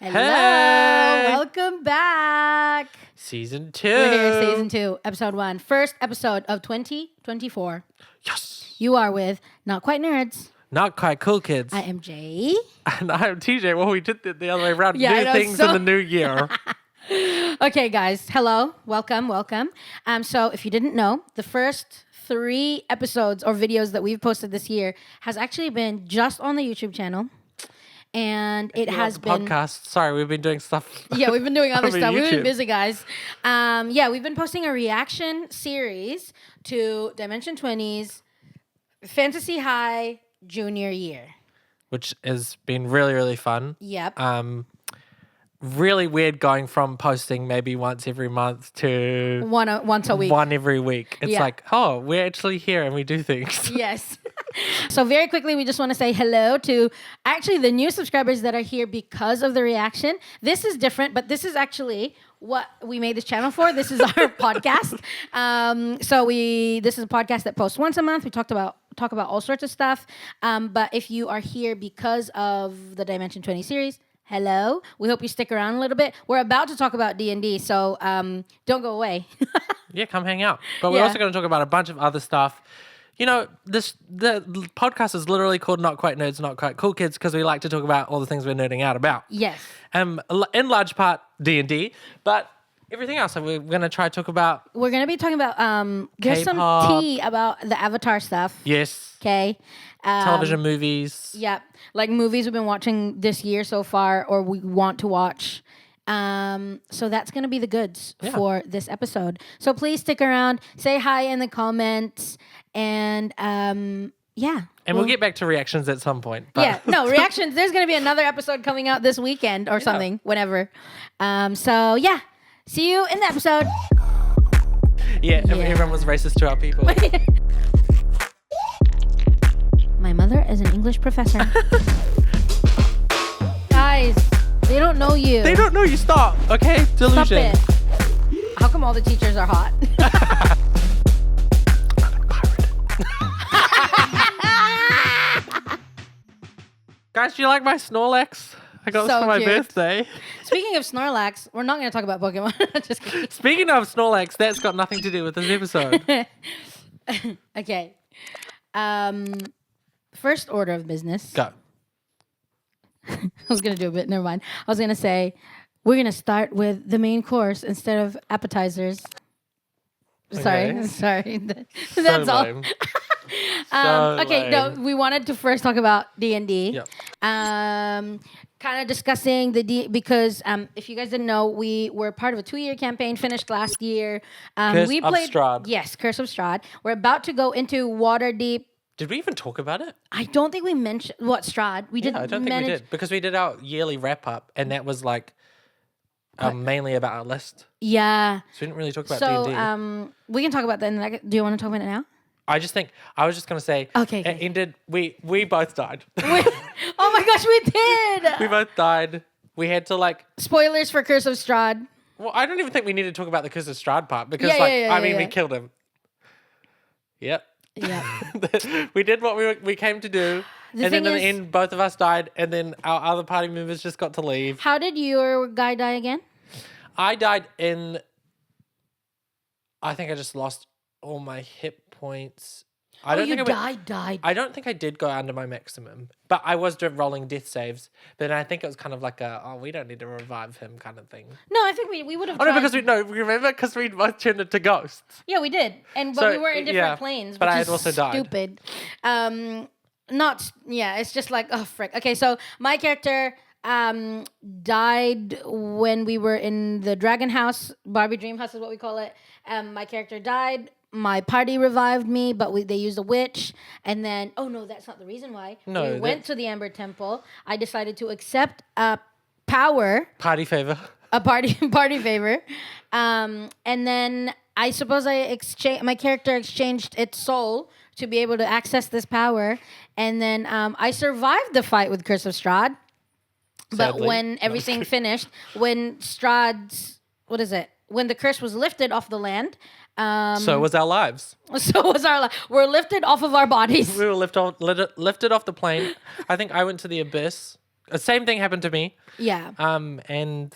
Hello, Hey! welcome back. Season 2. We're here, season 2, episode 1. First episode of 2024. Yes. You are with Not Quite Nerds. Not quite cool kids. I am Jay. And I'm TJ. Well, we did it the other way around. Yeah, I New know, things so- in the new year. Okay, guys. Hello. Welcome. So if you didn't know, the first 3 episodes or videos that we've posted this year has actually been just on the YouTube channel. And it has been podcast. Sorry, we've been doing stuff. Yeah, we've been doing other on stuff. We've been YouTube. busy, guys. We've been posting a reaction series to Dimension 20's Fantasy High Junior Year. Which has been really, really fun. Yep. Really weird going from posting maybe once every month to Once a week. one every week. It's Yeah. like, oh, we're actually here and we do things. Yes. So very quickly, we just want to say hello to actually the new subscribers that are here because of the reaction. This is different, but this is actually what we made this channel for. This is our podcast. This is a podcast that posts once a month. We talk about all sorts of stuff. But if you are here because of the Dimension 20 series, hello. We hope you stick around a little bit. We're about to talk about D&D, so don't go away. Yeah, come hang out. But we're Yeah. also going to talk about a bunch of other stuff. You know, the podcast is literally called Not Quite Nerds, Not Quite Cool Kids because we like to talk about all the things we're nerding out about. Yes. In large part, D&D, but everything else. We're going to try to talk about, We're going to be talking about, there's some K-pop. tea about the Avatar stuff. yes, Okay. television movies. Yep. Like movies we've been watching this year so far or we want to watch. So that's going to be the goods for this episode. So please stick around, say hi in the comments, and And we'll get back to reactions at some point. But reactions. There's going to be another episode coming out this weekend or something, whenever. See you in the episode. Everyone was racist to our people. My mother is an English professor. Guys, they don't know you. They don't know you. Stop. Okay, delusion. Stop it. How come all the teachers are hot? Guys, do you like my Snorlax? I got this So for my cute. birthday. Speaking of Snorlax, we're not going to talk about Pokemon. Just kidding. Speaking of Snorlax, that's got nothing to do with this episode. Okay. First order of business. Go. I was going to do a bit. Never mind. I was going to say, we're going to start with the main course instead of appetizers. Okay. Sorry. So That's all. lame. Okay, no, we wanted to first talk about D&D. Yep. Kind of discussing because if you guys didn't know, we were part of a 2-year campaign, finished last year. Curse we of played Strahd. Yes, Curse of Strahd. We're about to go into Waterdeep. Did we even talk about it? I don't think we mentioned Strahd. We didn't. I don't think we did because we did our yearly wrap up, and that was like mainly about our list. Yeah. So we didn't really talk about So D&D. we can talk about that. Do you want to talk about it now? I was just gonna say. Okay. It ended. We both died. Oh my gosh, we did. We both died. We had to Spoilers for Curse of Strahd. Well, I don't even think we need to talk about the Curse of Strahd part because, Yeah, we yeah. killed him. Yep. Yeah. We did what we came to do. The And then thing in the is- end, both of us died, and then our other party members just got to leave. How did your guy die again? I died in. I think I just lost all my hit points. I don't think I went, died. I don't think I did go under my maximum, but I was rolling death saves. But I think it was kind of like we don't need to revive him kind of thing. No, I think we would have. Oh no, because we both turned into ghosts. Yeah, we did, but So, we were in different yeah, planes. but which I had is also died. Stupid. It's just like frick. Okay, so my character died when we were in the Dragon House. Barbie Dream House is what we call it. My character died. My party revived me, but they used a witch. And then, oh no, that's not the reason why. No, we went to the Ember Temple. I decided to accept a power, Party favor. a party favor. And then I suppose my character exchanged its soul to be able to access this power. And then I survived the fight with Curse of Strahd. But Sadly. when everything finished, when Strahd's, when the curse was lifted off the land, So was our lives. so was our we're lifted off of our bodies. We were lifted off the plane. I think I went to the abyss. the same thing happened to me. Yeah. And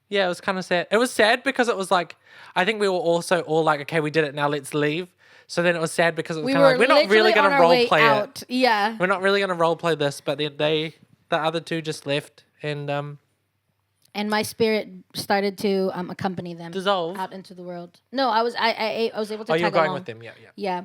yeah, it was kind of sad. It was sad because it was like, I think we were also all like, okay, we did it, now let's leave. So then it was sad because it was We kind of were like, we're not really literally going on to our role way play out. it. Yeah. We're not really going to role play this, but then the other two just left and And my spirit started to accompany them dissolve. out into the world. No, I was able to Oh, tag you're going along. with them, yeah. Yeah.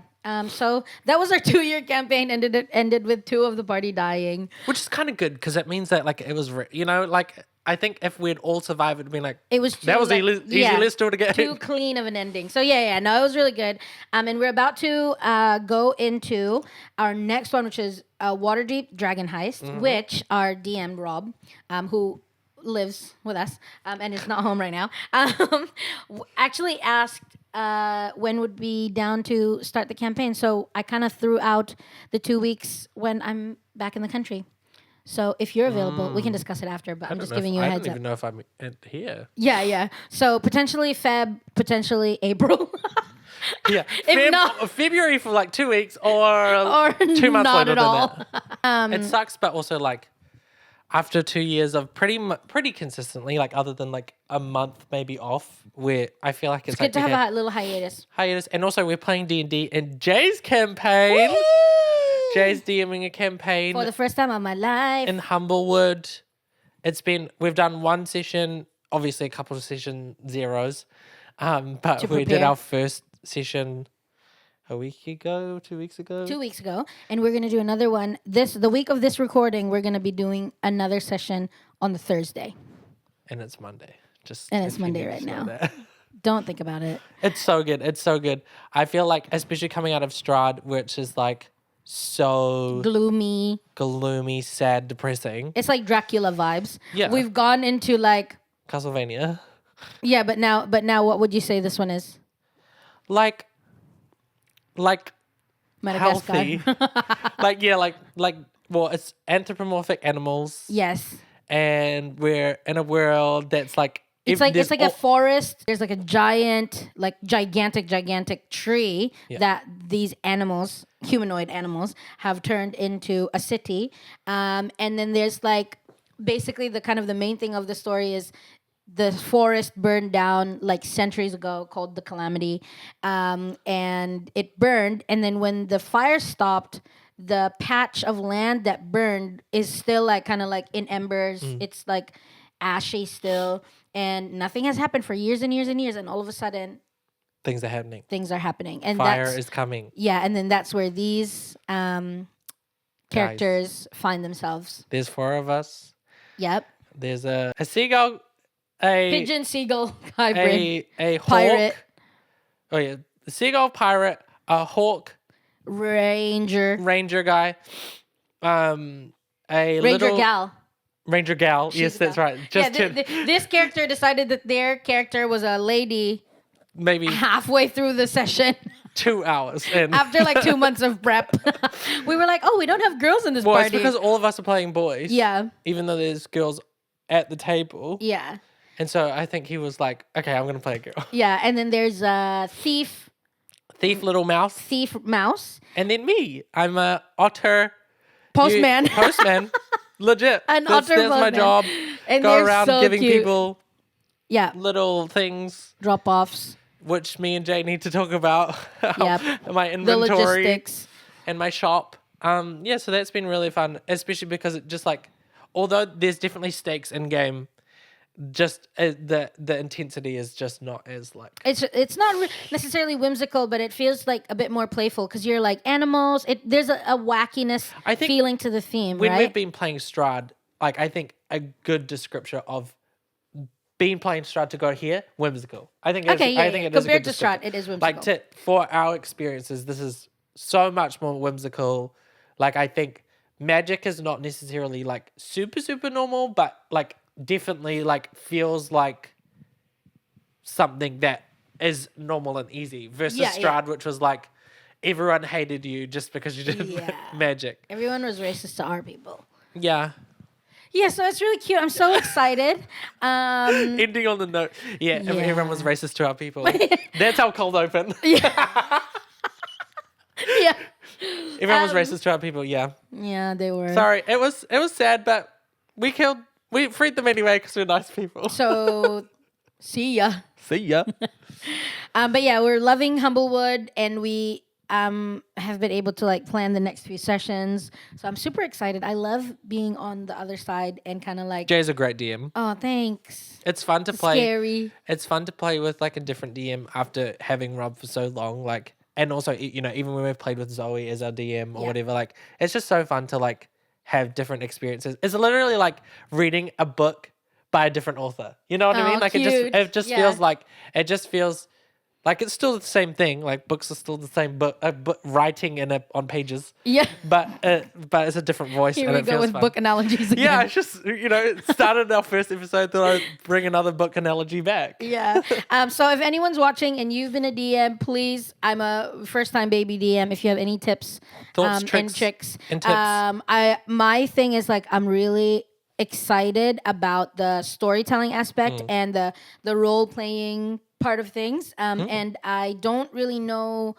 So that was our 2-year campaign. Ended with 2 of the party dying. Which is kind of good because it means that like it was, like I think if we'd all survived, it'd been like It was that was easy list to get. too clean of an ending. So yeah. No, it was really good. And we're about to go into our next one, which is Waterdeep Dragon Heist, which our DM Rob, who lives with us and is not home right now, actually asked when would be down to start the campaign. So I kind of threw out the 2 weeks when I'm back in the country. So if you're available, we can discuss it after, but I'm just giving you a heads I don't up. even know if I'm here. Yeah. So potentially Feb, potentially April. Yeah. If not- February for like 2 weeks or 2 months not later at than all. that. It sucks, but also like after 2 years of pretty consistently, like other than like a month maybe off, where I feel like it's Good like to we have had a little hiatus. hiatus, and also we're playing D&D in Jay's campaign. Woo! Jay's DMing a campaign For the first time of my life. in Humblewood. We've done one session, obviously a couple of session zeros, but To we did prepare. our first session a week ago, 2 weeks ago. 2 weeks ago, and we're gonna do another one. The week of this recording, we're gonna be doing another session on the Thursday. And it's Monday. And it's if you Monday need to right know now. that. Don't think about it. It's so good. It's so good. I feel like, especially coming out of Strahd, which is like so Gloomy. gloomy, sad, depressing. It's like Dracula vibes. Yeah. We've gone into like Castlevania. but now what would you say this one is? Like Madagascar. healthy. Well, it's anthropomorphic animals. Yes. And we're in a world that's like It's like a forest. There's like a gigantic tree that these animals, humanoid animals, have turned into a city. And then there's like basically the main thing of the story is the forest burned down like centuries ago, called the Calamity, and it burned. And then when the fire stopped, the patch of land that burned is still like kind of like in embers. It's like ashy still, and nothing has happened for years and years and years. And all of a sudden, things are happening. And Fire is coming. Yeah, and then that's where these characters find themselves. There's 4 of us. Yep. There's a seagull, a Pigeon seagull hybrid. a hawk. Pirate. Oh yeah, the seagull pirate, a hawk Ranger guy, a Ranger little gal. Ranger gal. She's Yes, a that's gal. right. This character decided that their character was a lady Maybe halfway through the session. 2 hours in. After like 2 months of prep. We were like, oh, we don't have girls in this Well, party. it's because all of us are playing boys. Yeah. Even though there's girls at the table. Yeah. And so I think he was like, okay, I'm going to play a girl. Yeah, and then there's a thief Little mouse. mouse, And then me. I'm a otter. postman. Postman. Legit. An That's otter my postman. job. And Go they're around so giving cute. people Yeah, little things, drop-offs, which me and Jay need to talk about. Yep. My the inventory logistics. and my shop. Yeah, so that's been really fun, especially because it just like, although there's definitely stakes in game, just the intensity is just not as like. It's not necessarily whimsical, but it feels like a bit more playful because you're like animals. There's a wackiness I think feeling to the theme, when right? we've been playing Strahd, like I think a good description of being playing Strahd to go here, whimsical. I think it is, I think it is a compared good to Strahd, description. it is whimsical. Like for our experiences, this is so much more whimsical. Like I think magic is not necessarily like super normal, but like definitely like feels like something that is normal and easy versus Strahd, which was like everyone hated you just because you did magic. Everyone was racist to our people. Yeah. Yeah, so it's really cute. I'm so excited. Ending on the note, everyone was racist to our people. That's our cold open. Yeah. Everyone was racist to our people. Yeah. Yeah, they were. Sorry, it was sad, but we freed them anyway because we're nice people. So, see ya. See ya. But yeah, we're loving Humblewood, and we have been able to like plan the next few sessions. So I'm super excited. I love being on the other side and kind of like. Jay's a great DM. Oh, thanks. It's fun to play. Scary. It's fun to play with like a different DM after having Rob for so long. Like, and also, you know, even when we've played with Zoe as our DM or whatever, like, it's just so fun to like have different experiences. It's literally like reading a book by a different author. You know what I mean? Like, cute. it just feels like it's still the same thing. Like books are still the same book writing on pages. Yeah. But it's a different voice. Here and we it go feels with fun. book analogies again. Yeah, it's just, you know, it started our first episode, thought I'd bring another book analogy back. Yeah. So if anyone's watching and you've been a DM, please, I'm a first-time baby DM. If you have any tips, Thoughts, and tricks, and tips. My thing is like I'm really excited about the storytelling aspect and the role playing part of things. And I don't really know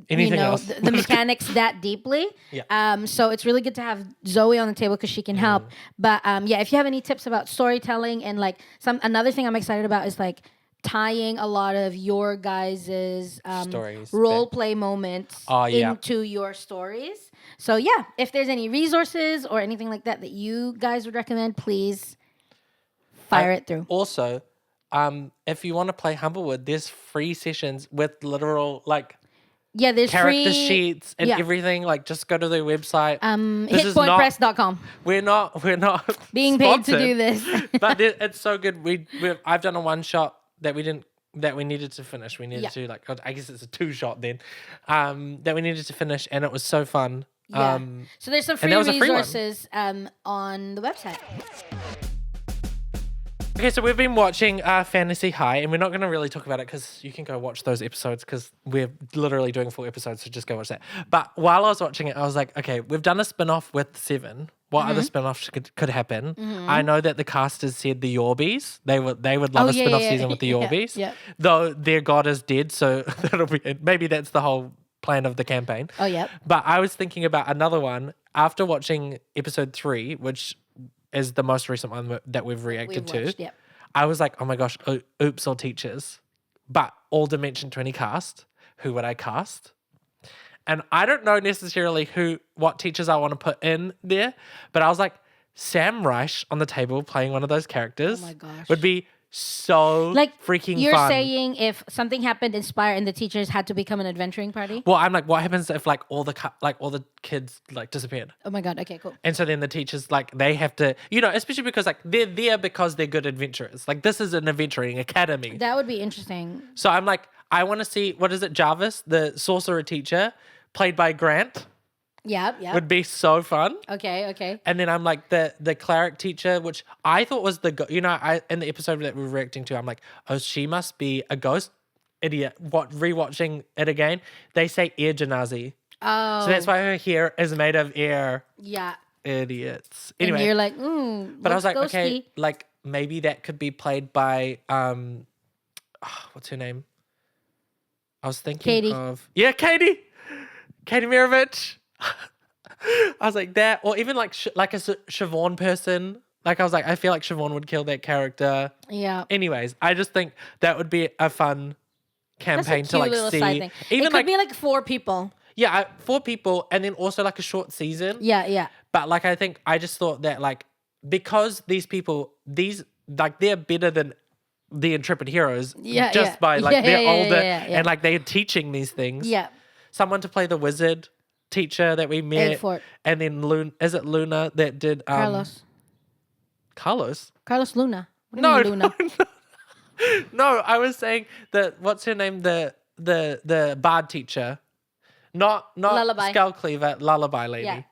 Anything else? the mechanics that deeply. Yeah. So it's really good to have Zoe on the table because she can help. But yeah, if you have any tips about storytelling and like another thing I'm excited about is like tying a lot of your guys' Stories role back. play moments Yeah. into your stories. So yeah, if there's any resources or anything like that you guys would recommend, please fire it through. Also, if you want to play Humblewood, there's free sessions with literal like Yeah, there's character free sheets and everything. Like, just go to their website. hitpointpress.com. We're not Being paid to sponsored, do this. but it's so good. I've done a one shot that we needed to finish. We needed to like, I guess it's a 2-shot then, that we needed to finish, and it was so fun. Yeah. So there's some free that was a free one. resources on the website. Okay, so we've been watching Fantasy High, and we're not going to really talk about it because you can go watch those episodes because we're literally doing full episodes, so just go watch that. But while I was watching it, I was like, okay, we've done a spin-off with Seven. What other spin-offs could happen? I know that the casters said the Yorbies. They would love a spin-off season with the Yorbies. Yeah. Though their god is dead, so maybe that's the whole plan of the campaign. Oh, yeah. But I was thinking about another one after watching episode 3, which is the most recent one that we've reacted to. Yep. I was like, oh my gosh, oops, all teachers. But all Dimension 20 cast, who would I cast? And I don't know necessarily what teachers I want to put in there, but I was like, Sam Reich on the table playing one of those characters Oh my gosh. would be so freaking you're fun. saying if something happened in Spire and the teachers had to become an adventuring party? Well, I'm like, what happens if like all the kids like disappeared? Oh my god, okay, cool. And so then the teachers, like, they have to, you know, especially because, like, they're there because they're good adventurers. Like, this is an adventuring academy. That would be interesting. So I'm like, I want to see, what is it, Jarvis, the sorcerer teacher, played by Grant, Yeah. would be so fun. Okay. And then I'm like, the cleric teacher, which I thought was in the episode that we're reacting to, I'm like, oh, she must be a ghost idiot. Rewatching it again, they say air genasi. Oh. So that's why her hair is made of air. Yeah. Idiots. Anyway. And you're like, But I was like, ghosty. okay, like maybe that could be played by what's her name? I was thinking Katie. Katie Mirovich. I was like that, or even like like a Siobhan person. Like I was like, I feel like Siobhan would kill that character. Yeah. Anyways, I just think that would be a fun campaign That's a cute to like little see. side thing. Even it could like be like 4 people. yeah, 4 people, and then also like a short season. Yeah. But like I just thought that like because these people they're better than the intrepid heroes by like they're older and like they're teaching these things. Yeah. Someone to play the wizard teacher that we met, and then is it Luna that did Carlos Luna. What do you no, mean Luna? no, I was saying that what's her name, the bard teacher, not Lullaby. Skull Cleaver, Lullaby lady. Yeah.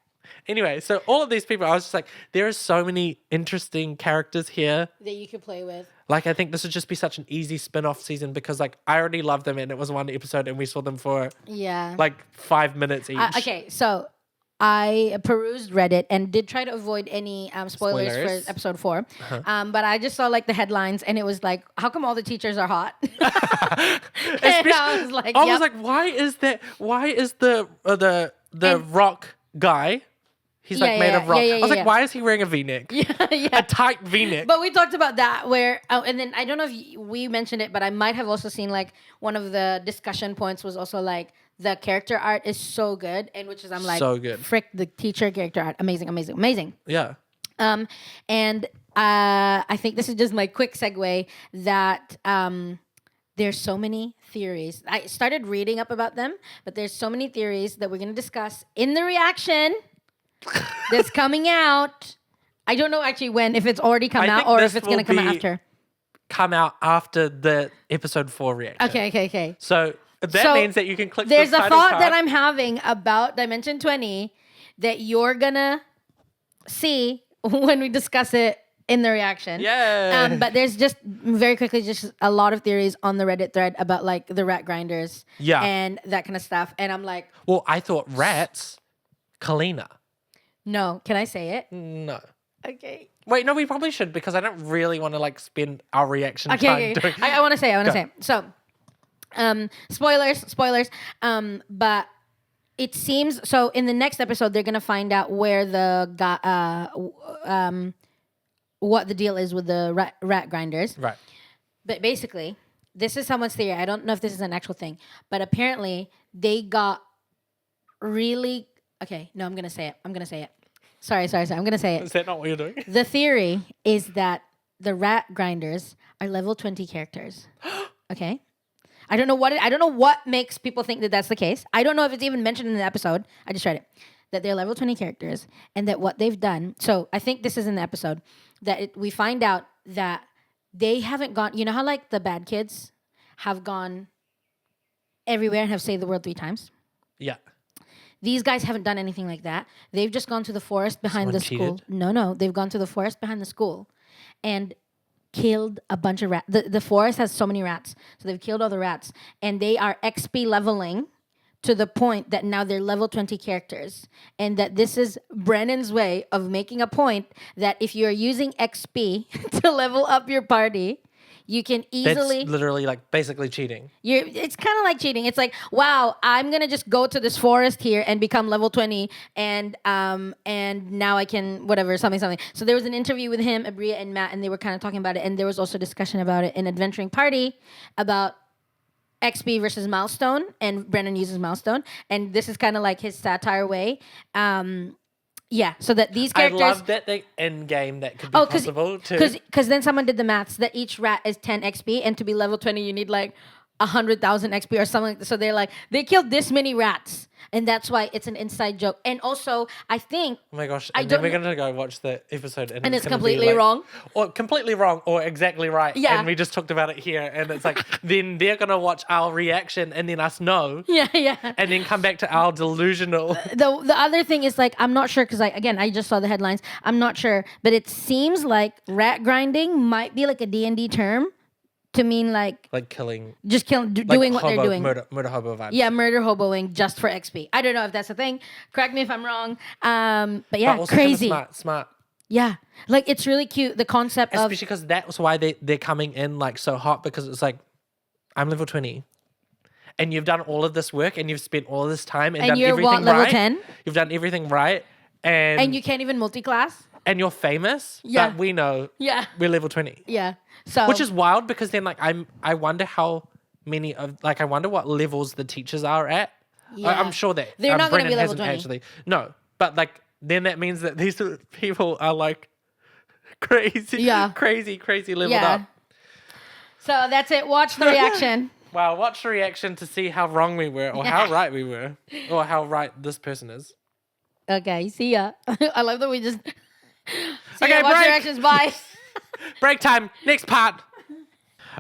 Anyway, so all of these people, I was just like, there are so many interesting characters here that you could play with. Like, I think this would just be such an easy spin-off season because, like, I already loved them and it was 1 episode and we saw them for, like, 5 minutes each. Okay, so I perused Reddit and did try to avoid any spoilers for episode 4. But I just saw, like, the headlines and it was like, how come all the teachers are hot? And I was like, why is the rock guy, He's like made of rock. I was like, yeah. why is he wearing a V-neck? Yeah, A yeah. tight V-neck. But we talked about that where, and then I don't know if we mentioned it, but I might have also seen like one of the discussion points was also like the character art is so good, and which is I'm like, So good. frick, the teacher character art, amazing, amazing, amazing. Yeah. And I think this is just my quick segue that there's so many theories. I started reading up about them, but there's so many theories that we're going to discuss in the reaction that's coming out. I don't know actually when, if it's already come I out think or this if it's going to will come out be- after. Come out after the episode 4 reaction. Okay. So that means that you can click There's the a title thought card. that I'm having about Dimension 20 that you're going to see when we discuss it in the reaction. Yeah. But there's just very quickly just a lot of theories on the Reddit thread about like the rat grinders. Yeah. And that kind of stuff. And I'm like, Well, I thought rats, Kalina. no, can I say it? No. Okay. Wait, no, we probably should because I don't really want to like spend our reaction time Okay. doing. I want to say Go. it. So, spoilers. But it seems so. In the next episode, they're gonna find out where the what the deal is with the rat grinders. Right. But basically, this is someone's theory. I don't know if this is an actual thing, but apparently they got really. Okay, no, I'm gonna say it. Sorry. I'm gonna say it. Is that not what you're doing? The theory is that the rat grinders are level 20 characters. Okay? I don't know what makes people think that that's the case. I don't know if it's even mentioned in the episode. I just read it. That they're level 20 characters and that what they've done. So I think this is in the episode that we find out that they haven't gone. You know how like the bad kids have gone everywhere and have saved the world 3 times? Yeah. These guys haven't done anything like that. They've just gone to the forest behind the Someone school. No. They've gone to the forest behind the school and killed a bunch of rats. The forest has so many rats. So they've killed all the rats. And they are XP leveling to the point that now they're level 20 characters. And that this is Brennan's way of making a point that if you're using XP to level up your party, you can easily... That's literally like basically cheating. It's kind of like cheating. It's like, wow, I'm gonna just go to this forest here and become level 20, and now I can whatever something. So there was an interview with him, Abria, and Matt, and they were kind of talking about it, and there was also discussion about it in Adventuring Party about XP versus milestone, and Brennan uses milestone, and this is kind of like his satire way. Yeah, so that these characters... I love that the end game that could be possible too. Because then someone did the maths that each rat is 10 XP, and to be level 20, you need like 100,000 XP or something like that. So they're like, they killed this many rats, and that's why it's an inside joke. And also, I think... Oh my gosh, I and then don't we're know- going to go watch the episode and it's gonna be completely like- wrong. Or completely wrong or exactly right. Yeah. And we just talked about it here and it's like, then they're going to watch our reaction and then us know. Yeah. And then come back to our delusional. The other thing is like, I'm not sure because I just saw the headlines. I'm not sure, but it seems like rat grinding might be like a D&D term to mean like Like killing. just killing, Like doing what hobo, they're doing. Murder hobo vibes. Yeah, murder hoboing just for XP. I don't know if that's a thing. Correct me if I'm wrong. But yeah, But also kinda crazy. Smart. Yeah, like it's really cute. The concept of Especially because that's why they're coming in like so hot because it's like, I'm level 20. And you've done all of this work and you've spent all of this time and done you're everything what, level right. 10? You've done everything right. And you can't even multi-class. and you're famous. Yeah. But we know Yeah, we're level 20. yeah. So Which is wild because then like I wonder how many of like I wonder what levels the teachers are at. Yeah. I'm sure that They're not gonna Brennan be level hasn't 20. actually. No, but like then that means that these people are like crazy, Yeah. crazy leveled yeah. up. So that's it. Watch the reaction. Wow, watch the reaction to see how wrong we were or how right we were or how right this person is. Okay, see ya. I love that we just. See Okay, ya. Watch break. the reactions. Bye. Break time. Next part.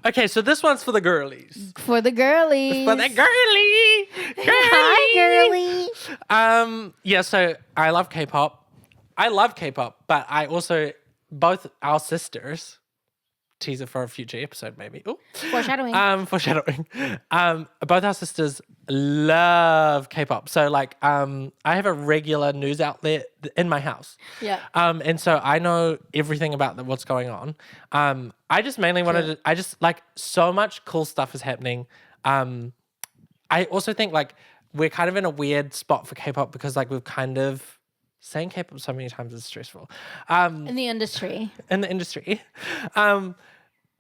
Okay, so this one's for the girlies. For the girlies. For the girly. Hi, girly. Yeah, so I love K-pop. I love K-pop, but I also both our sisters. Teaser for a future episode, maybe. Ooh. Foreshadowing. Foreshadowing. Both our sisters love K-pop. So like, I have a regular news outlet in my house. Yeah. And so I know everything about what's going on. I just mainly wanted to, I just like so much cool stuff is happening. I also think like we're kind of in a weird spot for K-pop because like we've kind of saying K-pop so many times is stressful. In the industry. In the industry,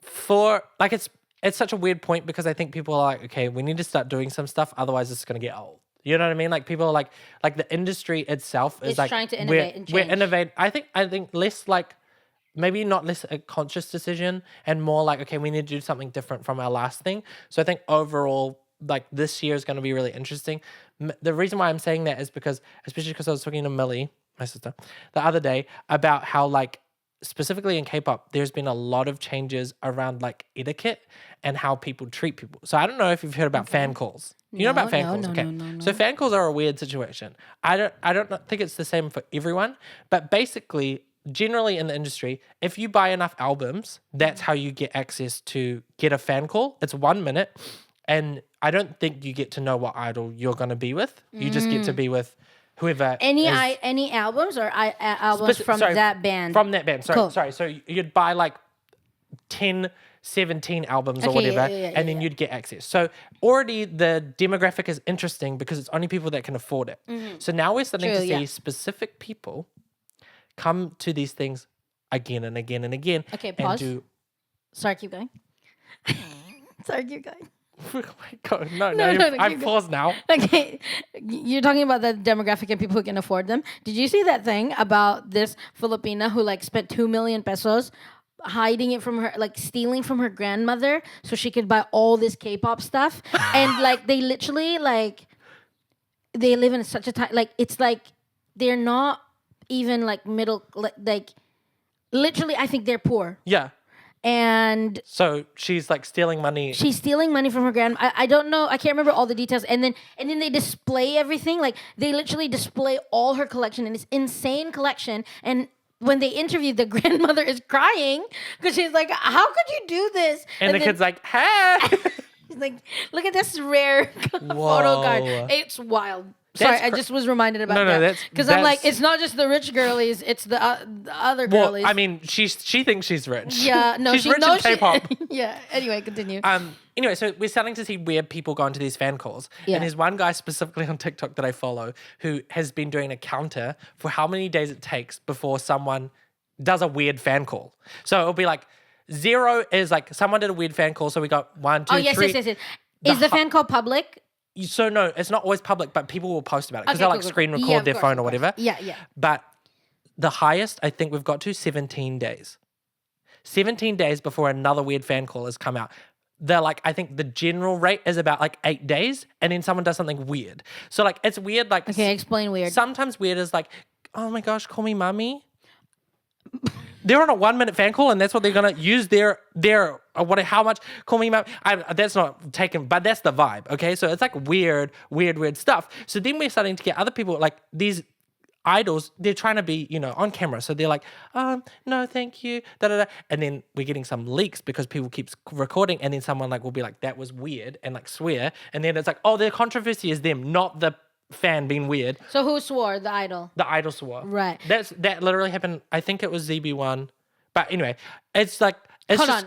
for like it's such a weird point because I think people are like, okay, we need to start doing some stuff, otherwise it's gonna get old. You know what I mean? Like people are like the industry itself is It's like trying to innovate and we're change. innovate. I think less like maybe not less a conscious decision and more like, okay, we need to do something different from our last thing. So I think overall, like this year is going to be really interesting. The reason why I'm saying that is because, especially because I was talking to Millie, my sister, the other day about how like specifically in K-pop, there's been a lot of changes around like etiquette and how people treat people. So I don't know if you've heard about fan calls. You know about fan calls, okay? No. So fan calls are a weird situation. I don't think it's the same for everyone, but basically, generally in the industry, if you buy enough albums, that's how you get access to get a fan call. It's 1 minute, and I don't think you get to know what idol you're gonna be with. You just get to be with whoever. Any albums or albums from that band? From that band. Cool. Sorry. So you'd buy like 10, 17 albums or Okay, whatever, yeah, and then you'd get access. So already the demographic is interesting because it's only people that can afford it. So now we're starting to see specific people come to these things again and again and again. Okay, and pause. Sorry, keep going. Sorry, keep going. Oh my God, no, No, I've keep paused now. Okay, you're talking about the demographic and people who can afford them. Did you see that thing about this Filipina who like spent 2 million pesos hiding it from her, like stealing from her grandmother so she could buy all this K-pop stuff? And like they literally like they live in such a tight, like it's like they're not even like middle, like literally I think they're poor. Yeah. And so she's like stealing money. She's stealing money from her grandma. I don't know. I can't remember all the details. And then they display everything. Like they literally display all her collection, and it's insane collection. And when they interview, the grandmother is crying because she's like, "How could you do this?" And the kid's like, "Hey." She's like, "Look at this rare photo card. It's wild." Sorry, I just was reminded about that. Because I'm like, it's not just the rich girlies, it's the other girlies. Well, I mean, she thinks she's rich. Yeah, no, she's rich in K-pop. Yeah, anyway, continue. Anyway, so we're starting to see weird people go into these fan calls. Yeah. And there's one guy specifically on TikTok that I follow who has been doing a counter for how many days it takes before someone does a weird fan call. So it'll be like 0 is like someone did a weird fan call, so we got 1, 2, 3. Yes. Is the fan call public? So no, it's not always public, but people will post about it because they'll like screen record their phone or whatever. Yeah. But the highest I think we've got to 17 days. 17 days before another weird fan call has come out. They're like, I think the general rate is about like 8 days, and then someone does something weird. So like it's weird. Like okay, explain weird. Sometimes weird is like, oh my gosh, call me mommy. They're on a 1 minute fan call, and that's what they're gonna use their how much call me mommy. That's not taken, but that's the vibe. Okay, so it's like weird stuff. So then we're starting to get other people like these idols. They're trying to be on camera, so they're like, no, thank you, and then we're getting some leaks because people keep recording, and then someone like will be like, that was weird, and like swear, and then it's like, oh, the controversy is them, not the fan being weird. So who swore? The idol. The idol swore. Right. That literally happened. I think it was ZB1. But anyway, it's like Hold on.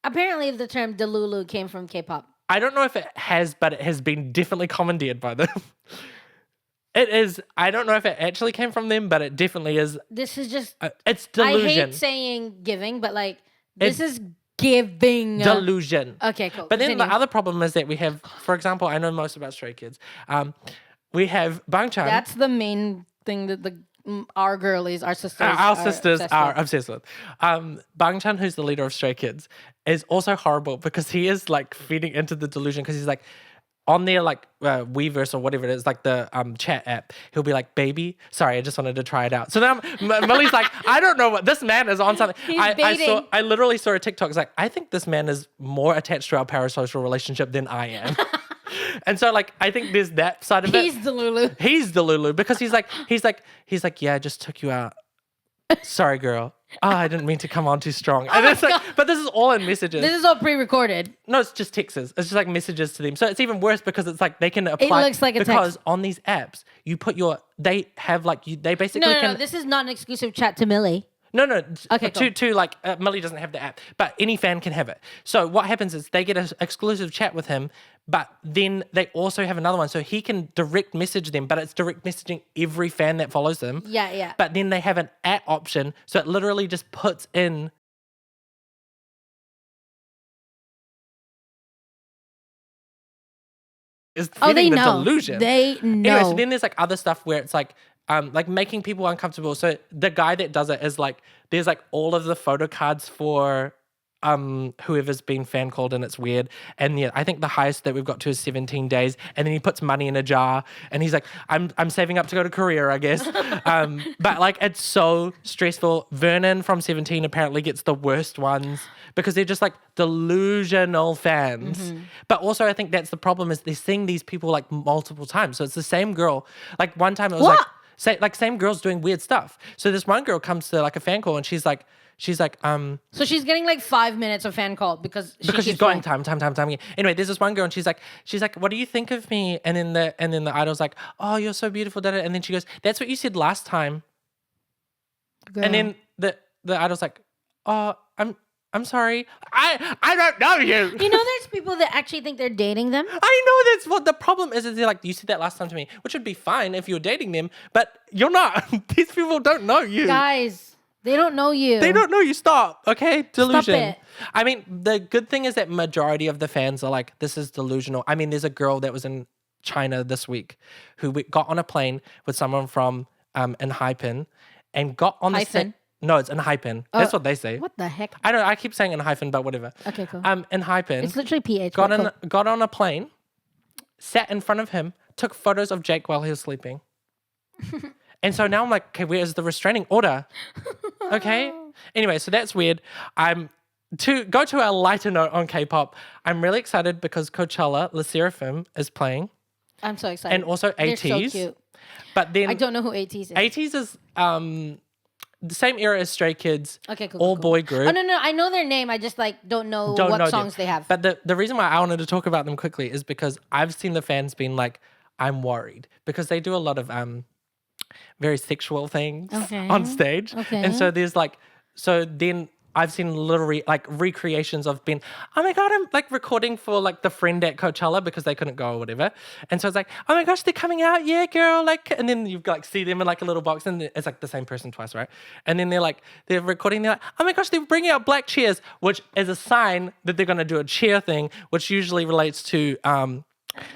Apparently the term Delulu came from K-pop. I don't know if it has, but it has been definitely commandeered by them. It is. I don't know if it actually came from them, but it definitely is. This is just it's delusion. I hate saying giving, but like this is giving. Delusion. Okay, cool. But then the other problem is that we have, for example, I know most about Stray Kids. We have Bangchan. That's the main thing that our girlies, our sisters, are obsessed with. Bangchan, who's the leader of Stray Kids, is also horrible because he is like feeding into the delusion because he's like on their like Weverse or whatever it is, like the chat app. He'll be like, "Baby, sorry, I just wanted to try it out." So now Millie's like, "I don't know what this man is on something." I literally saw a TikTok. It's like, I think this man is more attached to our parasocial relationship than I am. And so like I think there's that side of it. He's the Lulu because he's like, yeah, I just took you out. Sorry, girl. Oh, I didn't mean to come on too strong. And it's like, but this is all in messages. This is all pre-recorded. No, it's just texts. It's just like messages to them. So it's even worse because it's like they can apply. It looks like a because text. On these apps, you put they have like they basically No, this is not an exclusive chat to Millie. No. Okay, cool. To like Millie doesn't have the app, but any fan can have it. So what happens is they get an exclusive chat with him, but then they also have another one, so he can direct message them, but it's direct messaging every fan that follows them. Yeah. But then they have an at option, so it literally just puts in. Is Oh, they feeding the know. delusion. They know. Anyway, so then there's like other stuff where it's like making people uncomfortable. So the guy that does it is like, there's like all of the photo cards for whoever's been fan called, and it's weird. And yeah, I think the highest that we've got to is 17 days. And then he puts money in a jar and he's like, I'm saving up to go to Korea, I guess. But like, it's so stressful. Vernon from 17 apparently gets the worst ones because they're just like delusional fans. Mm-hmm. But also I think that's the problem, is they're seeing these people like multiple times. So it's the same girl. Like one time it was What? same girls doing weird stuff. So this one girl comes to like a fan call and she's like, So she's getting like 5 minutes of fan call because she's going time again. Anyway, there's this one girl and she's like, what do you think of me? And then the idol's like, oh, you're so beautiful, da-da. And then she goes, that's what you said last time. Girl. And then the idol's like, oh, I'm sorry. I don't know you. You know, there's people that actually think they're dating them. I know that's what the problem is they're like, you said that last time to me, which would be fine if you were dating them, but you're not. These people don't know you. Guys, they don't know you. They don't know you. Stop. Okay? Delusion. Stop it. I mean, the good thing is that majority of the fans are like, this is delusional. I mean, there's a girl that was in China this week who got on a plane with someone from Enhypen and got on the Hyphen? No, it's Enhypen. That's what they say. What the heck? I don't. I keep saying Enhypen, but whatever. Okay, cool. Enhypen. It's literally PH. Got on a plane, sat in front of him, took photos of Jake while he was sleeping. And so now I'm like, okay, where's the restraining order? Okay. Anyway, so that's weird. To go to a lighter note on K-pop, I'm really excited because Coachella, Le Sserafim is playing. I'm so excited. And also They're Ateez. so cute. But then I don't know who Ateez is. Ateez is the same era as Stray Kids. Okay, cool. All cool. boy group. Oh no, I know their name. I just like don't know what songs they have. But the reason why I wanted to talk about them quickly is because I've seen the fans being like, I'm worried because they do a lot of very sexual things on stage. Okay. And so there's like, so then I've seen literally like recreations of being, oh my God, I'm like recording for like the friend at Coachella because they couldn't go or whatever. And so it's like, oh my gosh, they're coming out. Yeah, girl. Like, and then you like see them in like a little box and it's like the same person twice, right? And then they're recording. They're like, oh my gosh, they're bringing out black chairs, which is a sign that they're going to do a chair thing, which usually relates to,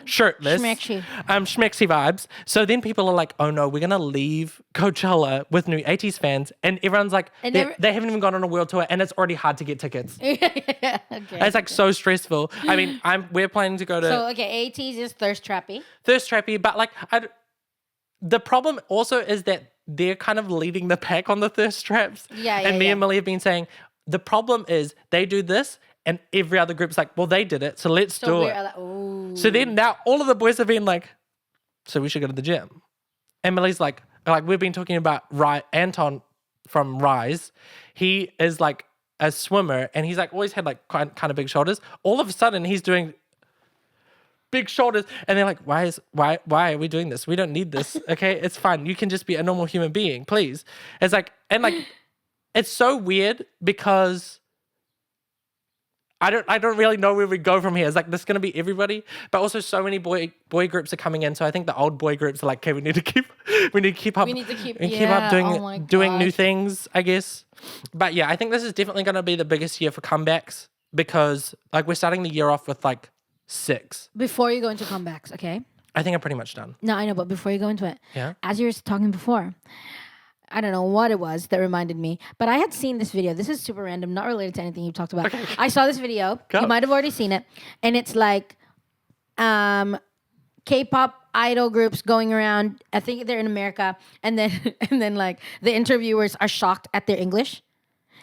shirtless, schmexy vibes. So then people are like, oh no, we're gonna leave Coachella with new Ateez fans, and everyone's like, they haven't even gone on a world tour, and it's already hard to get tickets. Okay. It's like so stressful. I mean, we're planning to go to. So okay, Ateez is thirst trappy, but like the problem also is that they're kind of leading the pack on the thirst traps. And me and Millie have been saying the problem is they do this. And every other group's like, well, they did it, so let's do it. Like, so then now all of the boys have been like, so we should go to the gym. Emily's like we've been talking about Anton from Rise. He is like a swimmer and he's like always had like kind of big shoulders. All of a sudden he's doing big shoulders and they're like, why are we doing this? We don't need this. Okay, it's fine. You can just be a normal human being, please. It's like, and like, it's so weird because I don't really know where we go from here. It's like, this is going to be everybody, but also so many boy groups are coming in. So I think the old boy groups are like, okay, we need to keep up. We need to keep doing new things, I guess. But yeah, I think this is definitely going to be the biggest year for comebacks because like we're starting the year off with like 6. Before you go into comebacks, okay? I think I'm pretty much done. No, I know, but before you go into it, yeah, as you were talking before, I don't know what it was that reminded me, but I had seen this video. This is super random, not related to anything you talked about. Okay. I saw this video. Go. You might have already seen it. And it's like K-pop idol groups going around. I think they're in America. And then like the interviewers are shocked at their English.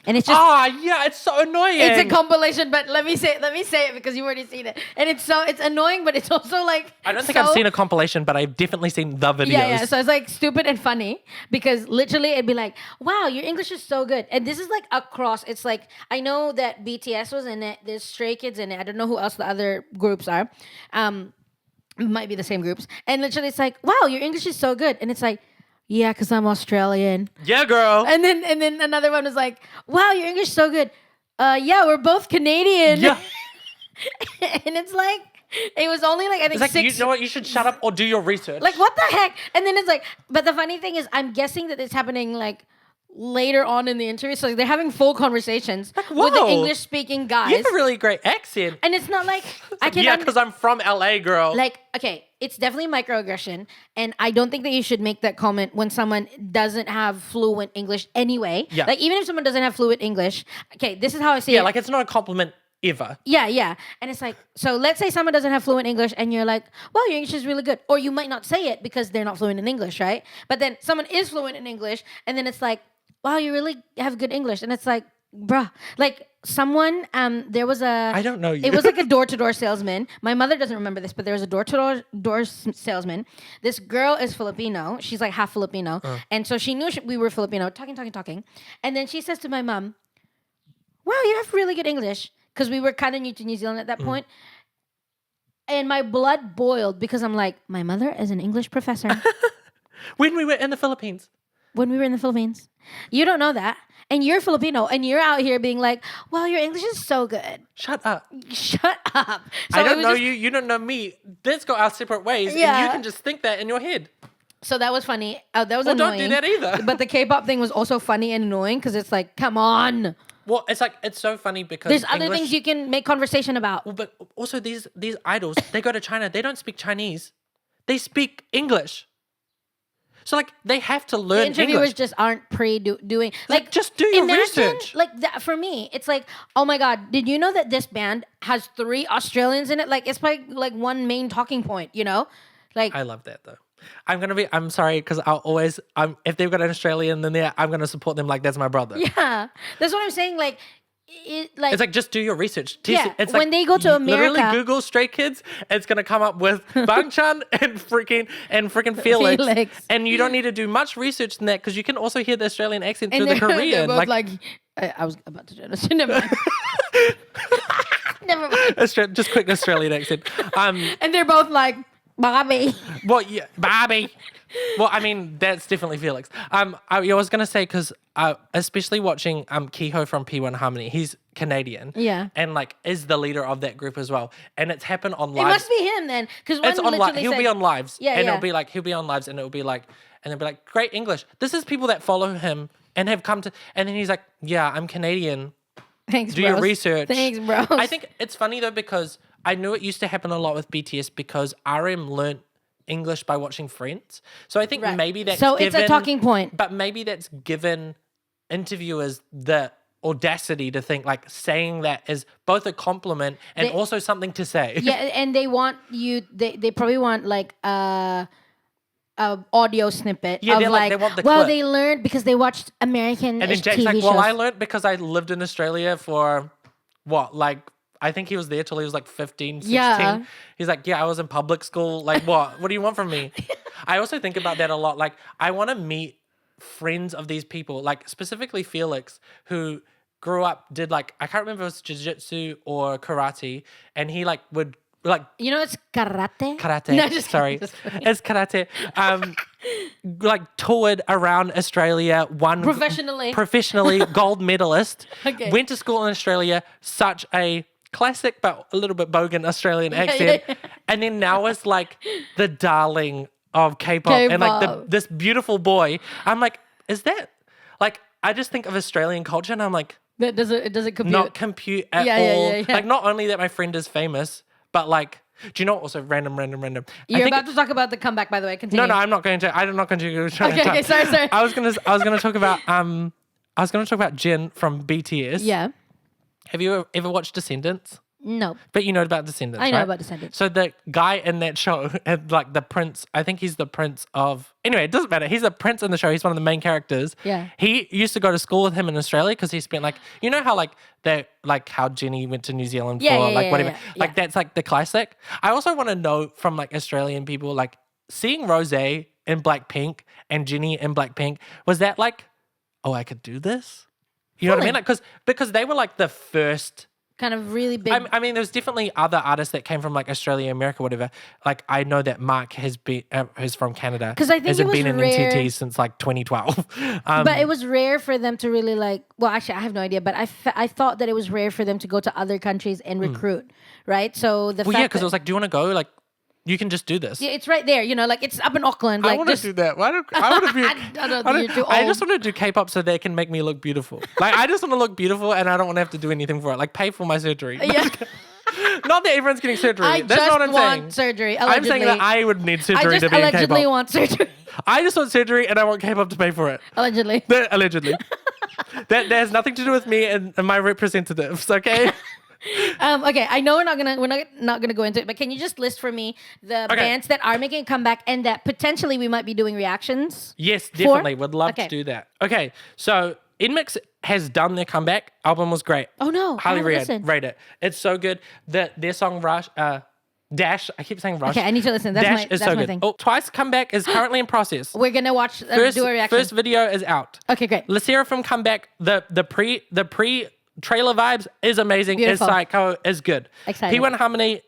And it's just yeah, it's so annoying. It's a compilation, but let me say it because you've already seen it. And it's annoying, but it's also like I don't think I've seen a compilation, but I've definitely seen the videos. Yeah. So it's like stupid and funny because literally it'd be like, wow, your English is so good. And this is like across. It's like I know that BTS was in it. There's Stray Kids in it. I don't know who else the other groups are. Might be the same groups. And literally it's like, wow, your English is so good. And it's like, yeah, because I'm Australian. Yeah, girl. And then another one was like, wow, your English is so good. Yeah, we're both Canadian. Yeah. And it's like, it was only like, I think It's like, six. you know what? You should shut up or do your research. Like, what the heck? And then it's like, but the funny thing is, I'm guessing that it's happening like later on in the interview. So they're having full conversations with the whoa. English speaking guys. you have a really great accent. And it's not like I can Yeah, because I'm from LA, girl. like, okay, it's definitely microaggression, and I don't think that you should make that comment when someone doesn't have fluent English anyway. Yeah. Like, even if someone doesn't have fluent English, okay, this is how I see yeah, it. like it's not a compliment ever. Yeah. And it's like, so let's say someone doesn't have fluent English and you're like, well, your English is really good. Or you might not say it because they're not fluent in English, right? But then someone is fluent in English and then it's like, wow, you really have good English. And it's like, bruh, like someone, there was a... I don't know you. It was like a door-to-door salesman. My mother doesn't remember this, but there was a door-to-door salesman. This girl is Filipino. She's like half Filipino. And so she knew we were Filipino, talking. And then she says to my mom, wow, you have really good English. Because we were kind of new to New Zealand at that point. And my blood boiled because I'm like, my mother is an English professor. When we were in the Philippines. When we were in the Philippines. You don't know that. And you're Filipino. And you're out here being like, well, your English is so good. Shut up. Shut up. So I it don't was know just- you. You don't know me. Let's go our separate ways. And Yeah. you can just think that in your head. So that was funny. That was Well, annoying. don't do that either. But the K-pop thing was also funny and annoying because it's like, come on. Well, it's like, it's so funny because There's other English- things you can make conversation about. Well, but also these idols, they go to China. They don't speak Chinese. They speak English. So like they have to The learn interviewers English. just aren't doing Like, just do your imagine, research. Like that for me, it's like, oh my god, did you know that this band has 3 Australians in it? Like it's probably like one main talking point, you know? Like I love that though. I'm sorry because I'll always if they've got an Australian in there, I'm gonna support them like that's my brother. yeah, that's what I'm saying. Like It's like just do your research. Yeah, It's when like, they go to you America- literally Google Stray Kids. It's gonna come up with Bang Chan and freaking Felix. Felix. And you don't need to do much research in that because you can also hear the Australian accent and through the they're Korean. both like I was about to do this. Never mind. Never mind. Just quick Australian accent. And they're both like, Bobby. Well, yeah, Barbie. Well, I mean, that's definitely Felix. I was gonna say because especially watching Kehoe from P1 Harmony, he's Canadian. Yeah. And like is the leader of that group as well. And it's happened on It live. must be him then, because It's on live. He'll be on lives. Yeah, and yeah. it'll be like he'll be on lives, and it'll be like, and they'll be like, great English. This is people that follow him and have come to, and then he's like, yeah, I'm Canadian. Thanks, Do your bros. research. Thanks, bros. I think it's funny though because I knew it used to happen a lot with BTS because RM learnt English by watching Friends. So I think Right. maybe that's So it's a talking point. But maybe that's given interviewers the audacity to think like saying that is both a compliment and They- also something to say. Yeah, and they want you. They probably want like a audio snippet Yeah, of they're like, they want the well, clip. they learned because they watched American And then Jake's TV like, shows. well, I learnt because I lived in Australia for what, like, I think he was there till he was like 15, 16. Yeah. He's like, yeah, I was in public school. Like, what? What do you want from me? I also think about that a lot. Like, I want to meet friends of these people, like specifically Felix, who grew up, did like, I can't remember if it was jiu-jitsu or karate. And he like would like You know, it's karate. karate. No, just Sorry, kidding, just kidding. it's karate. Like toured around Australia, won professionally, gold medalist. Okay. Went to school in Australia, such a classic but a little bit bogan Australian accent, yeah. and then now is like the darling of K-pop, and like K-pop. this beautiful boy. I'm like, is that like? I just think of Australian culture, and I'm like, That doesn't compute. not compute at Yeah, yeah, all. yeah, yeah. Like not only that my friend is famous, but like, do you know? Also, random. I You're think about to talk about the comeback, by the way. Continue. no, I'm not going to. I'm not going to. Okay, sorry. I was gonna talk about Jin from BTS. Yeah. Have you ever watched Descendants? No. But you know about Descendants, I know right? about Descendants. So the guy in that show, and like the prince, I think he's the prince of. Anyway, it doesn't matter. He's a prince in the show. He's one of the main characters. Yeah. He used to go to school with him in Australia because he spent like, you know how like that, like how Jenny went to New Zealand Yeah, for yeah, like yeah, whatever. yeah, Like yeah. that's like the classic. I also want to know from like Australian people, like seeing Rose in Blackpink and Jenny in Blackpink, was that like, oh, I could do this? You know what I mean? Like, because they were like the first kind of really big. I mean, there's definitely other artists that came from like Australia, America, whatever. Like I know that Mark has been, who's from Canada, 'Cause I think hasn't it was been in rare- NCT since like 2012. But it was rare for them to really like. Well, actually, I have no idea. But I thought that it was rare for them to go to other countries and recruit, right? So the well, fact yeah, because that, it was like, do you want to go? Like, you can just do this. yeah, it's right there. You know, like it's up in Auckland. I Like want to just do that. Why don't I want to be? I don't know, you're too I old. just want to do K-pop so they can make me look beautiful. Like I just want to look beautiful, and I don't want to have to do anything for it. Like pay for my surgery. Yeah. Not that everyone's getting surgery. I That's just not what I'm want saying. surgery. I'm Allegedly. saying that I would need I surgery just to be in allegedly K-pop. want surgery. I just want surgery, and I want K-pop to pay for it. Allegedly. Allegedly. That has nothing to do with me and my representatives. Okay. Okay, I know we're not gonna go into it, but can you just list for me the bands that are making a comeback and that potentially we might be doing reactions? Yes, definitely. For? Would love Okay. to do that. Okay, so Inmix has done their comeback. Album was great. Oh no, I Highly haven't listened. rate it. It's so good. Their song Rush, Dash. I keep saying Rush. Okay, I need to listen. That's Dash is that's so my good. thing. Oh, Twice comeback is currently in process. We're gonna watch do a reaction. First video is out. Okay, great. Le Seraphim comeback. The pre trailer vibes is amazing. Beautiful. Is psycho. Is good. Excited. P1 Harmony.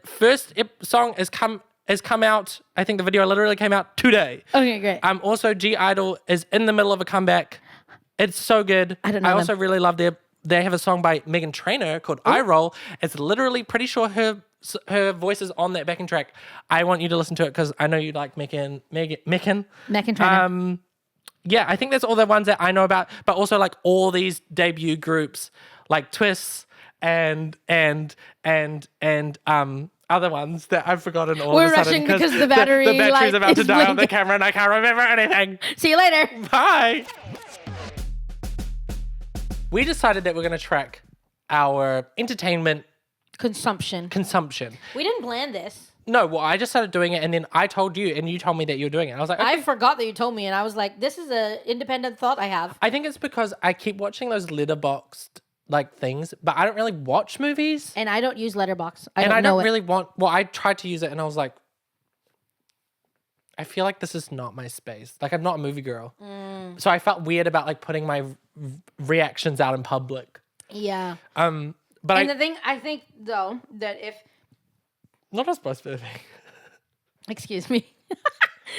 First song has come out. I think the video literally came out today. Okay, great. Also G Idol is in the middle of a comeback. It's so good. I don't know I them. also really love they have a song by Megan Trainor called I Roll. It's literally pretty sure her voice is on that backing track. I want you to listen to it because I know you like Megan. Trainor. Yeah, I think that's all the ones that I know about. But also like all these debut groups like Twists and other ones that I've forgotten all We're of a sudden rushing because the battery, the battery's like, about to is die on the blinking. camera and I can't remember anything. See you later. Bye. We decided that we're going to track our entertainment Consumption. consumption. We didn't plan this. No, well, I just started doing it and then I told you and you told me that you were doing it. I was like, okay. I forgot that you told me, and I was like, "This is an independent thought I have." I think it's because I keep watching those letterboxed like things, but I don't really watch movies. And I don't use Letterbox. And I know don't it. really want, well, I tried to use it and I was like, I feel like this is not my space. Like I'm not a movie girl. So I felt weird about like putting my reactions out in public. Yeah. But And the thing I think though that if not a supposed to thing. excuse me.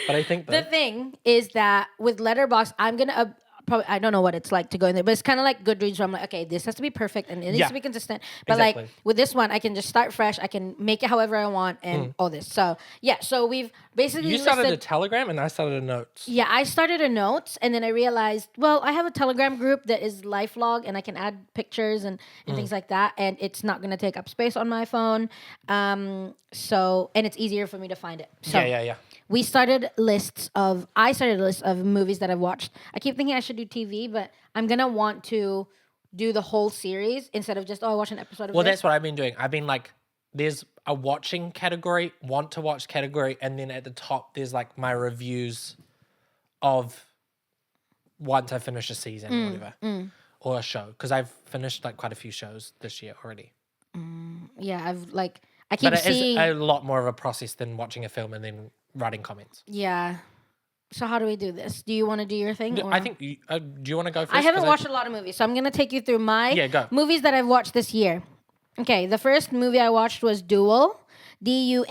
But I think The that thing is that with Letterbox, I'm gonna probably I don't know what it's like to go in there, but it's kind of like Goodreads, where I'm like, okay, this has to be perfect and it needs Yeah. to be consistent. But like Exactly. with this one, I can just start fresh. I can make it however I want and all this. So yeah, so we've basically you started a listed. Telegram and I started a notes. Yeah, I started a notes and then I realized, well, I have a Telegram group that is life log and I can add pictures and things like that. And it's not going to take up space on my phone. So, and it's easier for me to find it. So Yeah. I started a list of movies that I've watched. I keep thinking I should do TV, but I'm going to want to do the whole series instead of just, I watch an episode of Well, this. that's what I've been doing. I've been like, there's a watching category, want to watch category, and then at the top there's like my reviews of once I finish a season or whatever, or a show. Because I've finished like quite a few shows this year already. Yeah, I keep But it is seeing. a lot more of a process than watching a film and then writing comments. Yeah. So how do we do this? Do you want to do your thing? Or? I think, do you want to go first? I haven't 'Cause watched a lot of movies, so I'm going to take you through my Yeah, go. movies that I've watched this year. Okay, the first movie I watched was Dual, Dual.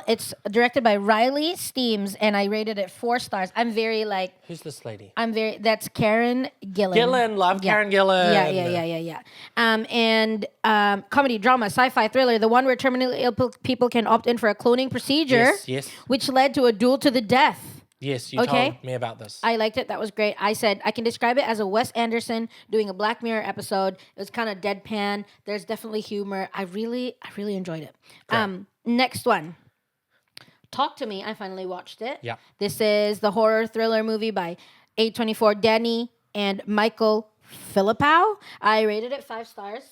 It's directed by Riley Steames, and I rated it 4 stars. Who's this lady? That's Karen Gillan. Gillan, love Karen Gillan. Yeah. And comedy, drama, sci-fi, thriller, the one where terminally ill people can opt in for a cloning procedure, Yes. which led to a duel to the death. Yes, you Okay. told me about this. I liked it. That was great. I said I can describe it as a Wes Anderson doing a Black Mirror episode. It was kind of deadpan. There's definitely humor. I really enjoyed it. Next one. Talk to Me. I finally watched it. Yeah. This is the horror thriller movie by A24 Danny and Michael Philippou. I rated it 5 stars.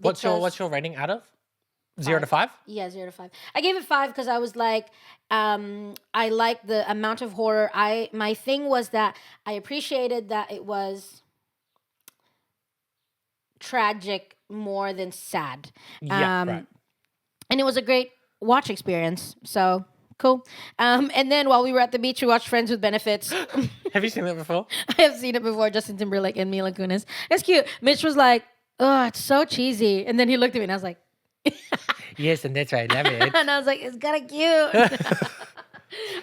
What's your rating out of 0 to 5? Yeah, 0 to 5. I gave it 5 because I was like, I like the amount of horror. My thing was that I appreciated that it was tragic more than sad. Yeah, right. And it was a great watch experience. So cool. And then while we were at the beach, we watched Friends with Benefits. Have you seen that before? I have seen it before. Justin Timberlake and Mila Kunis. It's cute. Mitch was like, Oh, it's so cheesy. And then he looked at me and I was like, Yes, and that's why I love it. and I was like, it's kind of cute.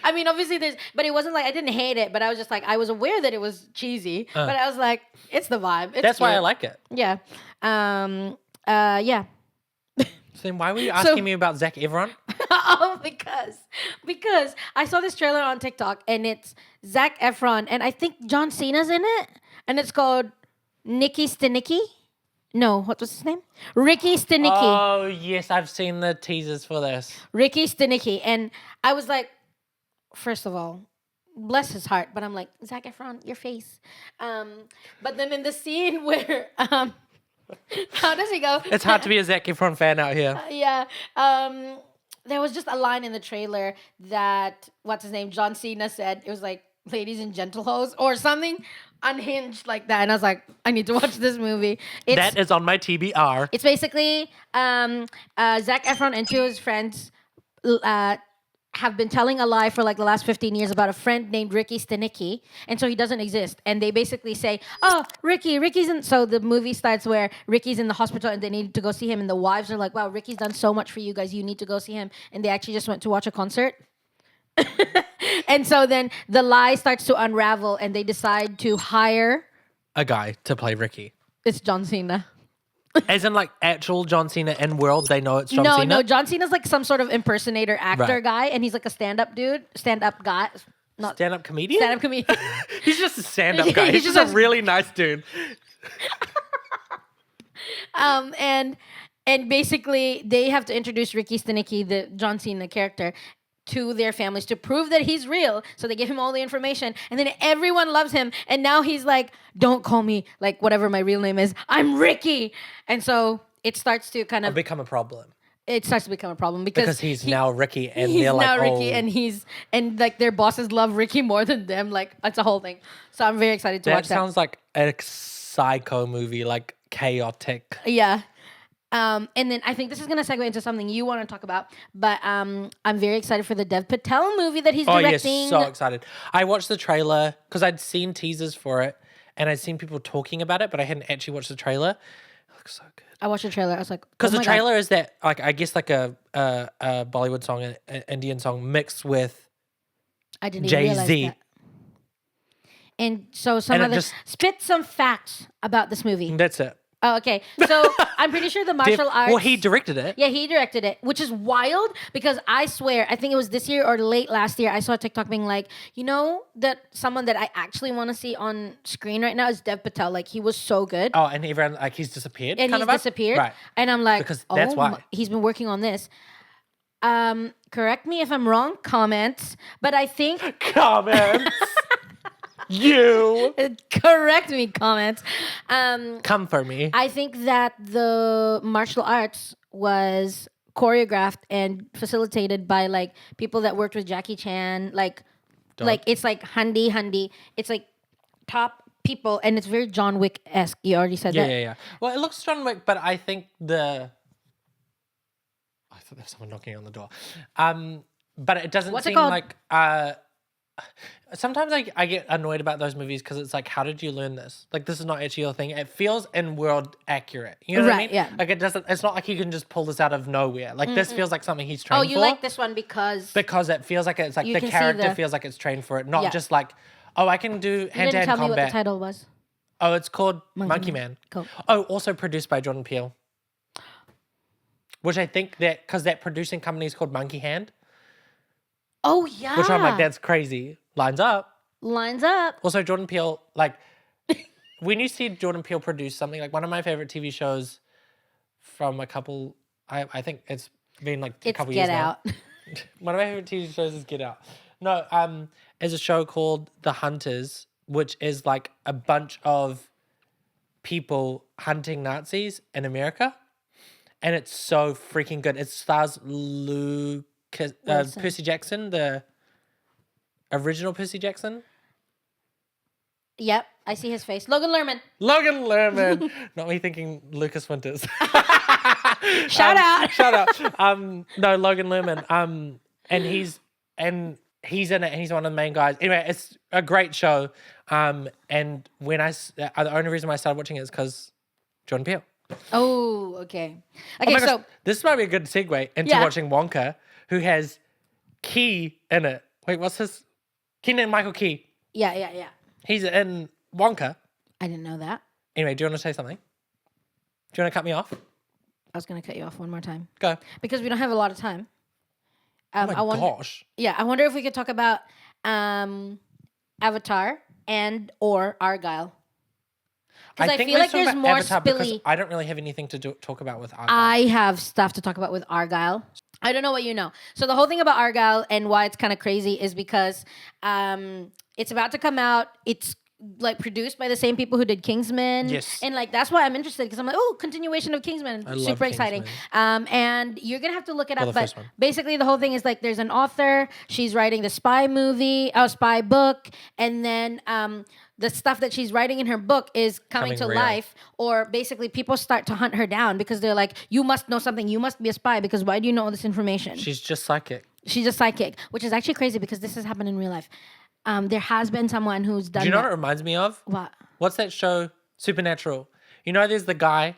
I mean, obviously but it wasn't like I didn't hate it, but I was just like, I was aware that it was cheesy, but I was like, it's the vibe. It's That's why I cute. like it. Yeah. Yeah. So then why were you asking me about Zac Efron? Oh, because I saw this trailer on TikTok and it's Zac Efron and I think John Cena's in it and it's called Nikki Stanicky. No, what was his name? Ricky Stanicky. Oh, yes, I've seen the teasers for this. Ricky Stanicky. And I was like, first of all, bless his heart, but I'm like, Zac Efron, your face. But then in the scene where how does he go? It's hard to be a Zac Efron fan out here. Yeah. There was just a line in the trailer that what's his name? John Cena said. It was like ladies and gentle hoes or something unhinged like that. And I was like, I need to watch this movie. That is on my TBR. It's basically Zac Efron and two of his friends have been telling a lie for like the last 15 years about a friend named Ricky Stanicky, and so he doesn't exist. And they basically say, "Oh, Ricky's in." So the movie starts where Ricky's in the hospital and they need to go see him, and the wives are like, "Wow, Ricky's done so much for you guys. You need to go see him." And they actually just went to watch a concert. And so then the lie starts to unravel, and they decide to hire A guy to play Ricky. it's John Cena. As in like actual John Cena in world, they know it's John No, Cena? no, John Cena's like some sort of impersonator actor Right. guy, and he's like a stand-up dude, stand-up guy. Not Stand-up comedian? stand-up comedian. He's just a stand-up guy. He's He's just a really nice dude. And basically they have to introduce Ricky Stanicky, the John Cena character, to their families to prove that he's real. So they give him all the information, and then everyone loves him. And now he's like, "Don't call me like whatever my real name is. I'm Ricky." And so it starts to kind of Become a problem. it starts to become a problem because He's now Ricky and he's they're like, now Ricky, oh. and like their bosses love Ricky more than them. Like it's a whole thing. So I'm very excited to That watch that. sounds like a psycho movie, like chaotic. Yeah. And then I think this is going to segue into something you want to talk about, but I'm very excited for the Dev Patel movie that he's Oh, directing. yes, so excited. I watched the trailer because I'd seen teasers for it and I'd seen people talking about it, but I hadn't actually watched the trailer. It looks so good. I watched the trailer. I was like, Because oh the trailer is that, like, I guess, like a Bollywood song, an Indian song mixed with I didn't even realize Jay-Z. that. And so spit some facts about this movie. That's it. Oh, okay. So I'm pretty sure the martial arts. Well, he directed it. Yeah, he directed it, which is wild because I swear, I think it was this year or late last year, I saw a TikTok being like, you know, that someone that I actually want to see on screen right now is Dev Patel. Like, he was so good. Oh, and everyone, like, he's disappeared? And kind he's of disappeared. Right. And I'm like, Because that's why. He's been working on this. Correct me if I'm wrong, comments, but I think... Comments. You. Correct me, comments. Come for me. I think that the martial arts was choreographed and facilitated by like people that worked with Jackie Chan. Like it's like Handy. It's like top people, and it's very John Wick-esque. You already said that. Yeah. Well, it looks John Wick, but I think I thought there was someone knocking on the door. But it doesn't What's it seem called? like... sometimes I get annoyed about those movies because it's like, how did you learn this? Like, this is not actually your thing. It feels in world accurate. You know what I Right, mean? yeah. Like, it's not like you can just pull this out of nowhere. Like, this feels like something he's trained Oh, for. you like this one because Because it feels like it's like You the can see character the- feels like it's trained for it, not Yeah. just like, oh, I can do you didn't hand-to-hand tell me what the combat. title was. Oh, it's called Monkey Man. Cool. Oh, also produced by Jordan Peele. Which I think that, because that producing company is called Monkey Hand, Oh yeah. which I'm like, that's crazy. Lines up. Lines up. Also, Jordan Peele, like, when you see Jordan Peele produce something, like one of my favorite TV shows from a couple, I think it's been like a It's couple Get years now. Out. One of my favorite TV shows is Get Out. No, there's a show called The Hunters, which is like a bunch of people hunting Nazis in America. And it's so freaking good. It stars Wilson. Percy Jackson, the original Percy Jackson. Yep, I see his face. Logan Lerman. Logan Lerman. Not me thinking Lucas Winters. Shout out. Shout out. No, Logan Lerman. And he's in it, and he's one of the main guys. Anyway, it's a great show. And when the only reason why I started watching it is because Jordan Peele. Oh, okay. Oh Okay, my so gosh, this might be a good segue into Yeah. watching Wonka, who has Key in it. Wait, what's his? Kenan Michael Key. yeah. He's in Wonka. I didn't know that. Anyway, do you want to say something? Do you want to cut me off? I was gonna cut you off one more time Go. because we don't have a lot of time. Oh my I wonder, gosh. Yeah, I wonder if we could talk about Avatar and or Argyle. Because I think feel let's like talk there's about more Avatar because spilly. I don't really have anything to talk about with Argyle. I have stuff to talk about with Argyle. I don't know what you know. So the whole thing about Argyle and why it's kind of crazy is because it's about to come out. It's like produced by the same people who did Kingsman. Yes. And like that's why I'm interested because I'm like, oh, continuation of Kingsman. I love Super exciting. Kingsman. And you're gonna have to look it Well, up. the But first one. basically the whole thing is like there's an author, she's writing the spy book, and then the stuff that she's writing in her book is coming to real. life, or basically people start to hunt her down because they're like, you must know something, you must be a spy because why do you know all this information? She's just psychic. She's a psychic, which is actually crazy because this has happened in real life. There has been someone who's done Do you know that. what it reminds me of? What? What's that show? Supernatural. You know, there's the guy,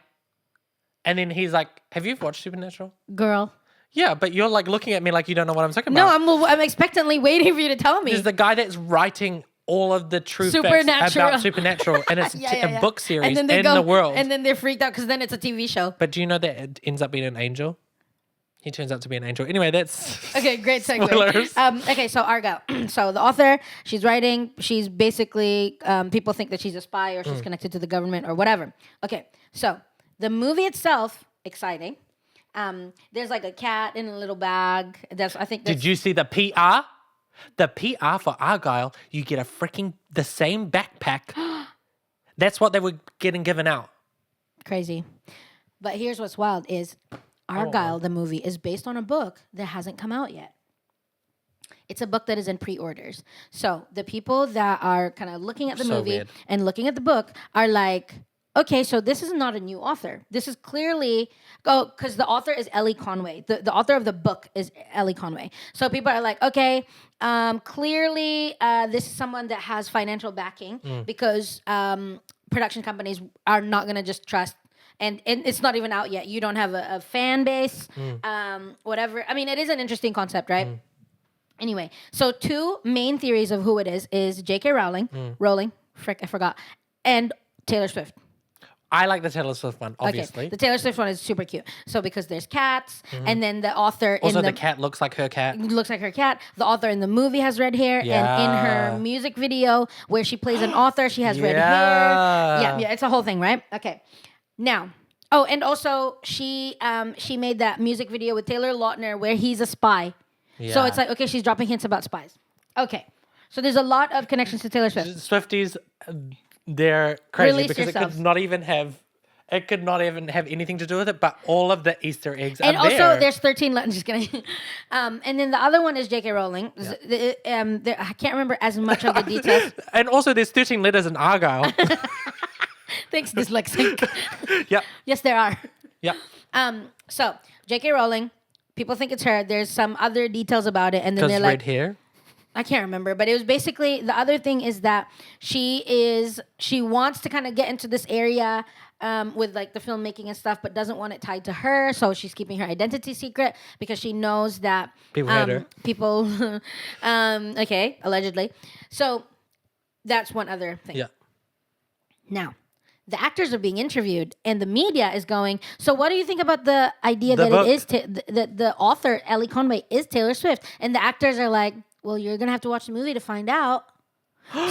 and then he's like, "Have you watched Supernatural?" Girl. Yeah, but you're like looking at me like you don't know what I'm talking No, about. I'm expectantly waiting for you to tell me. There's the guy that's writing all of the true facts Supernatural. about Supernatural, and it's a book series and then in the world. And then they're freaked out because then it's a TV show. But do you know that it ends up being an angel? He turns out to be an angel. Anyway, that's Okay, great segue. Spoilers. Okay, so Argyle. So the author, she's writing. She's basically people think that she's a spy or she's connected to the government or whatever. Okay, so the movie itself, exciting. There's like a cat in a little bag. I think. Did you see the PR? The PR for Argyle, you get the same backpack. That's what they were getting given out. Crazy. But here's what's wild is Argyle, the movie, is based on a book that hasn't come out yet. It's a book that is in pre-orders. So the people that are kind of looking at the So movie weird. and looking at the book are like, okay, so this is not a new author. This is clearly, because the author is Ellie Conway. The author of the book is Ellie Conway. So people are like, okay, clearly this is someone that has financial backing because production companies are not going to just trust. And it's not even out yet. You don't have a fan base, whatever. I mean, it is an interesting concept, right? Anyway, so two main theories of who it is J.K. Rowling, frick, I forgot, and Taylor Swift. I like the Taylor Swift one, obviously. Okay, the Taylor Swift one is super cute. So because there's cats, and then the author Also, in the cat looks like her cat. looks like her cat. The author in the movie has red hair, and in Yeah. her music video where she plays an author, she has red hair. Yeah. Yeah, it's a whole thing, right? Okay. Now, and also she made that music video with Taylor Lautner where he's a spy. So Yeah. it's like, okay, she's dropping hints about spies. Okay. So there's a lot of connections to Taylor Swift. Swifties, they're crazy Release because yourselves. it could not even have anything to do with it, but all of the Easter eggs And are also, there. there's 13 letters. Just kidding. And then the other one is J.K. Rowling. I can't remember as much of the details. And also, there's 13 letters in Argyle. Thanks, dyslexic. Yep. Yes, there are. Yep. So J.K. Rowling, people think it's her. There's some other details about it, and then Because they're red like, hair. I can't remember, but it was basically the other thing is that she wants to kind of get into this area with like the filmmaking and stuff, but doesn't want it tied to her. So she's keeping her identity secret because she knows that People hate her. People, okay, allegedly. So that's one other thing. Yeah. Now, the actors are being interviewed, and the media is going. So, what do you think about the idea The that book. it is that the author Ellie Conway is Taylor Swift, and the actors are like, "Well, you're gonna have to watch the movie to find out."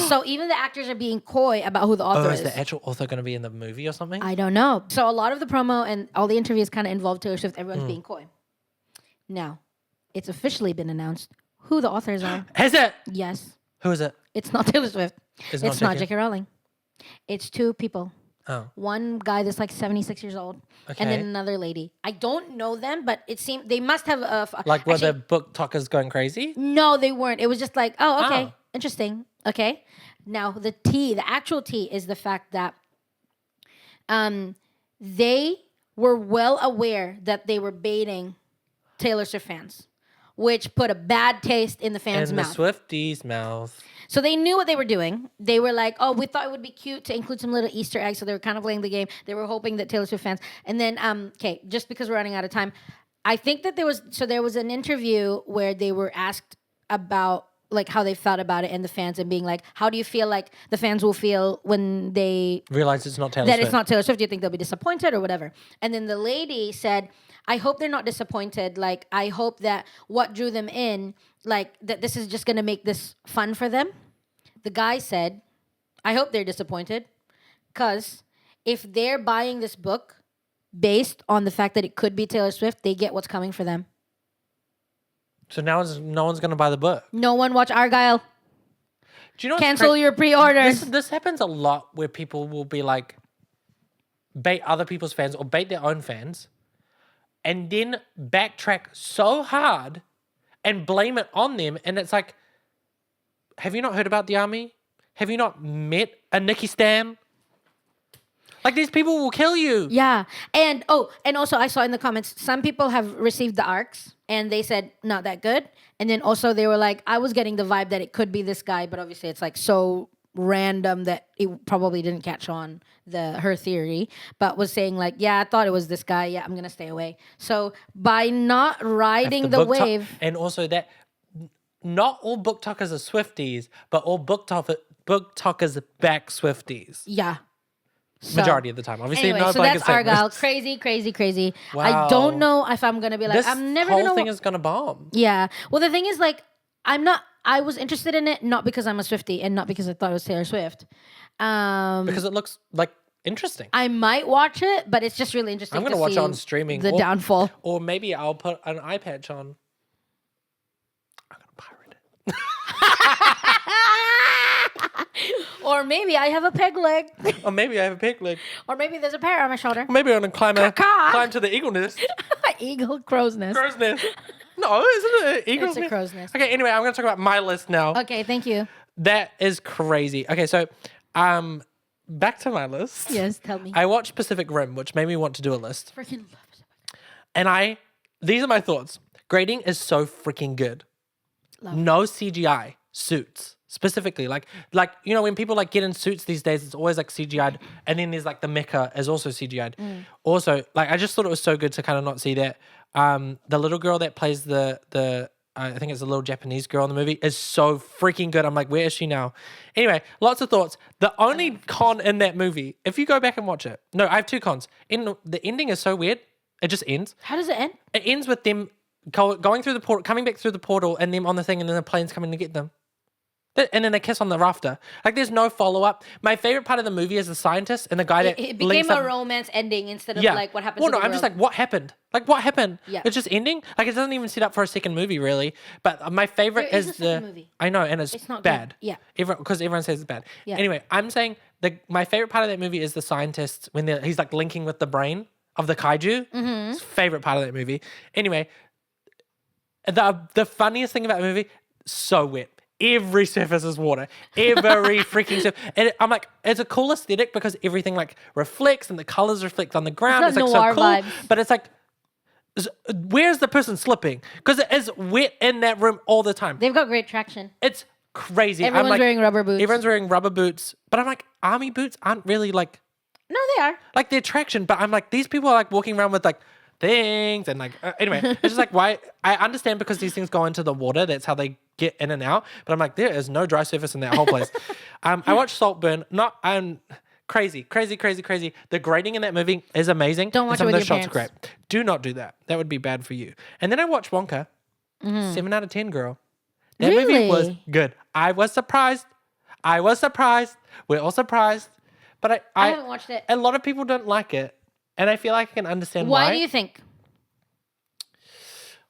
So even the actors are being coy about who the author Oh, is. is the actual author going to be in the movie or something? I don't know. So a lot of the promo and all the interviews kind of involve Taylor Swift. Everyone's being coy. Now, it's officially been announced who the authors are. Has it? Yes, Who is it? it's not Taylor Swift. It's It's not not J.K. J.K. Rowling. It's two people. Oh. One guy that's like 76 years old, and then Okay. another lady. I don't know them, but it seemed they must have Like, were the actually, book talkers going crazy? No, they weren't. It was just like, oh, okay, Oh. interesting. Okay. Now the actual tea is the fact that they were well aware that they were baiting Taylor Swift fans. which put a bad taste in the fans' In the mouth. Swifties' mouth. So they knew what they were doing. They were like, oh, we thought it would be cute to include some little Easter eggs. So they were kind of playing the game. They were hoping that Taylor Swift fans. And then, okay, just because we're running out of time, I think that there was an interview where they were asked about like how they felt about it and the fans and being like, how do you feel like the fans will feel when they Realize it's not Taylor that Swift. it's not Taylor Swift? Do you think they'll be disappointed or whatever? And then the lady said, I hope they're not disappointed. Like, I hope that what drew them in, like, that this is just going to make this fun for them. The guy said, I hope they're disappointed because if they're buying this book based on the fact that it could be Taylor Swift, they get what's coming for them. So now no one's going to buy the book. No one watch Argyle. Do you know what's Cancel your pre-orders. This happens a lot where people will be like, bait other people's fans or bait their own fans and then backtrack so hard and blame it on them. And it's like, have you not heard about the army? Have you not met a Nikki Stan? Like, these people will kill you. Yeah. And also I saw in the comments, some people have received the arcs and they said not that good. And then also they were like, I was getting the vibe that it could be this guy, but obviously it's like so random that it probably didn't catch on her theory, but was saying like, yeah, I thought it was this guy. Yeah, I'm going to stay away. So by not riding the wave. And also that not all book talkers are Swifties, but all book talkers back Swifties. Yeah. So, majority of the time. Obviously, anyway, no so blanket that's Argyle. statements. Crazy. Wow. I don't know if I'm going to be like, This I'm never whole going to. thing is going to bomb. Yeah. Well, the thing is, like, I was interested in it not because I'm a Swiftie and not because I thought it was Taylor Swift. Because it looks like interesting. I might watch it, but it's just really interesting. I'm going to watch it on streaming. The downfall. Or maybe I'll put an eye patch on. I'm going to pirate it. Or maybe I have a peg leg. Or maybe I have a pig leg. Or maybe there's a parrot on my shoulder. Or maybe I'm going to climb to the eagle nest. Eagle, crow's nest. Crow's nest. No, isn't it an eagle's It's a crow's nest. Okay, anyway, I'm going to talk about my list now. Okay, thank you. That is crazy. Okay, so back to my list. Yes, tell me. I watched Pacific Rim, which made me want to do a list. Freaking love it. And these are my thoughts. Grading is so freaking good. No CGI suits. Specifically, like you know, when people like get in suits these days, it's always like CGI'd, and then there's like the mecha is also CGI'd. Also, like I just thought it was so good to kind of not see that. The little girl that plays the I think it's a little Japanese girl in the movie is so freaking good. I'm like, where is she now? Anyway, lots of thoughts. The only con in that movie, if you go back and watch it, no, I have two cons. The ending is so weird. It just ends. How does it end? It ends with them going through the portal, coming back through the portal, and them on the thing, and then the plane's coming to get them. And then they kiss on the rafter. Like, there's no follow-up. My favorite part of the movie is the scientist and the guy that It became a romance ending instead of like what happened to the I'm world. just like, what happened? Like, what happened? Yeah. It's just ending? Like, it doesn't even set up for a second movie, really. But my favorite There is is a second movie. I know, and it's not bad. good. Yeah. Because everyone says it's bad. Yeah. Anyway, I'm saying my favorite part of that movie is the scientist when he's, like, linking with the brain of the kaiju. Mm-hmm. It's favorite part of that movie. Anyway, the funniest thing about the movie, so wet. Every surface is water. Every freaking surface. And I'm like, it's a cool aesthetic because everything like reflects and the colors reflect on the ground. It's It's, got like so noir cool. vibes. But it's like, where's the person slipping? Because it is wet in that room all the time. They've got great traction. It's crazy. Everyone's I'm like, wearing rubber boots. Everyone's wearing rubber boots. But I'm like, army boots aren't really like No, they are. they're traction. But I'm like, these people are like walking around with like things and like anyway, it's just like why I understand because these things go into the water. That's how they get in and out. But I'm like, there is no dry surface in that whole place. I watched Saltburn. Crazy. The grading in that movie is amazing. Don't watch and some it of with those your shots are great. parents. Do not do that. That would be bad for you. And then I watched Wonka. 7 out of 10, girl. That movie was Really? good. I was surprised. We're all surprised. But I haven't watched it. A lot of people don't like it. And I feel like I can understand why. Why do you think?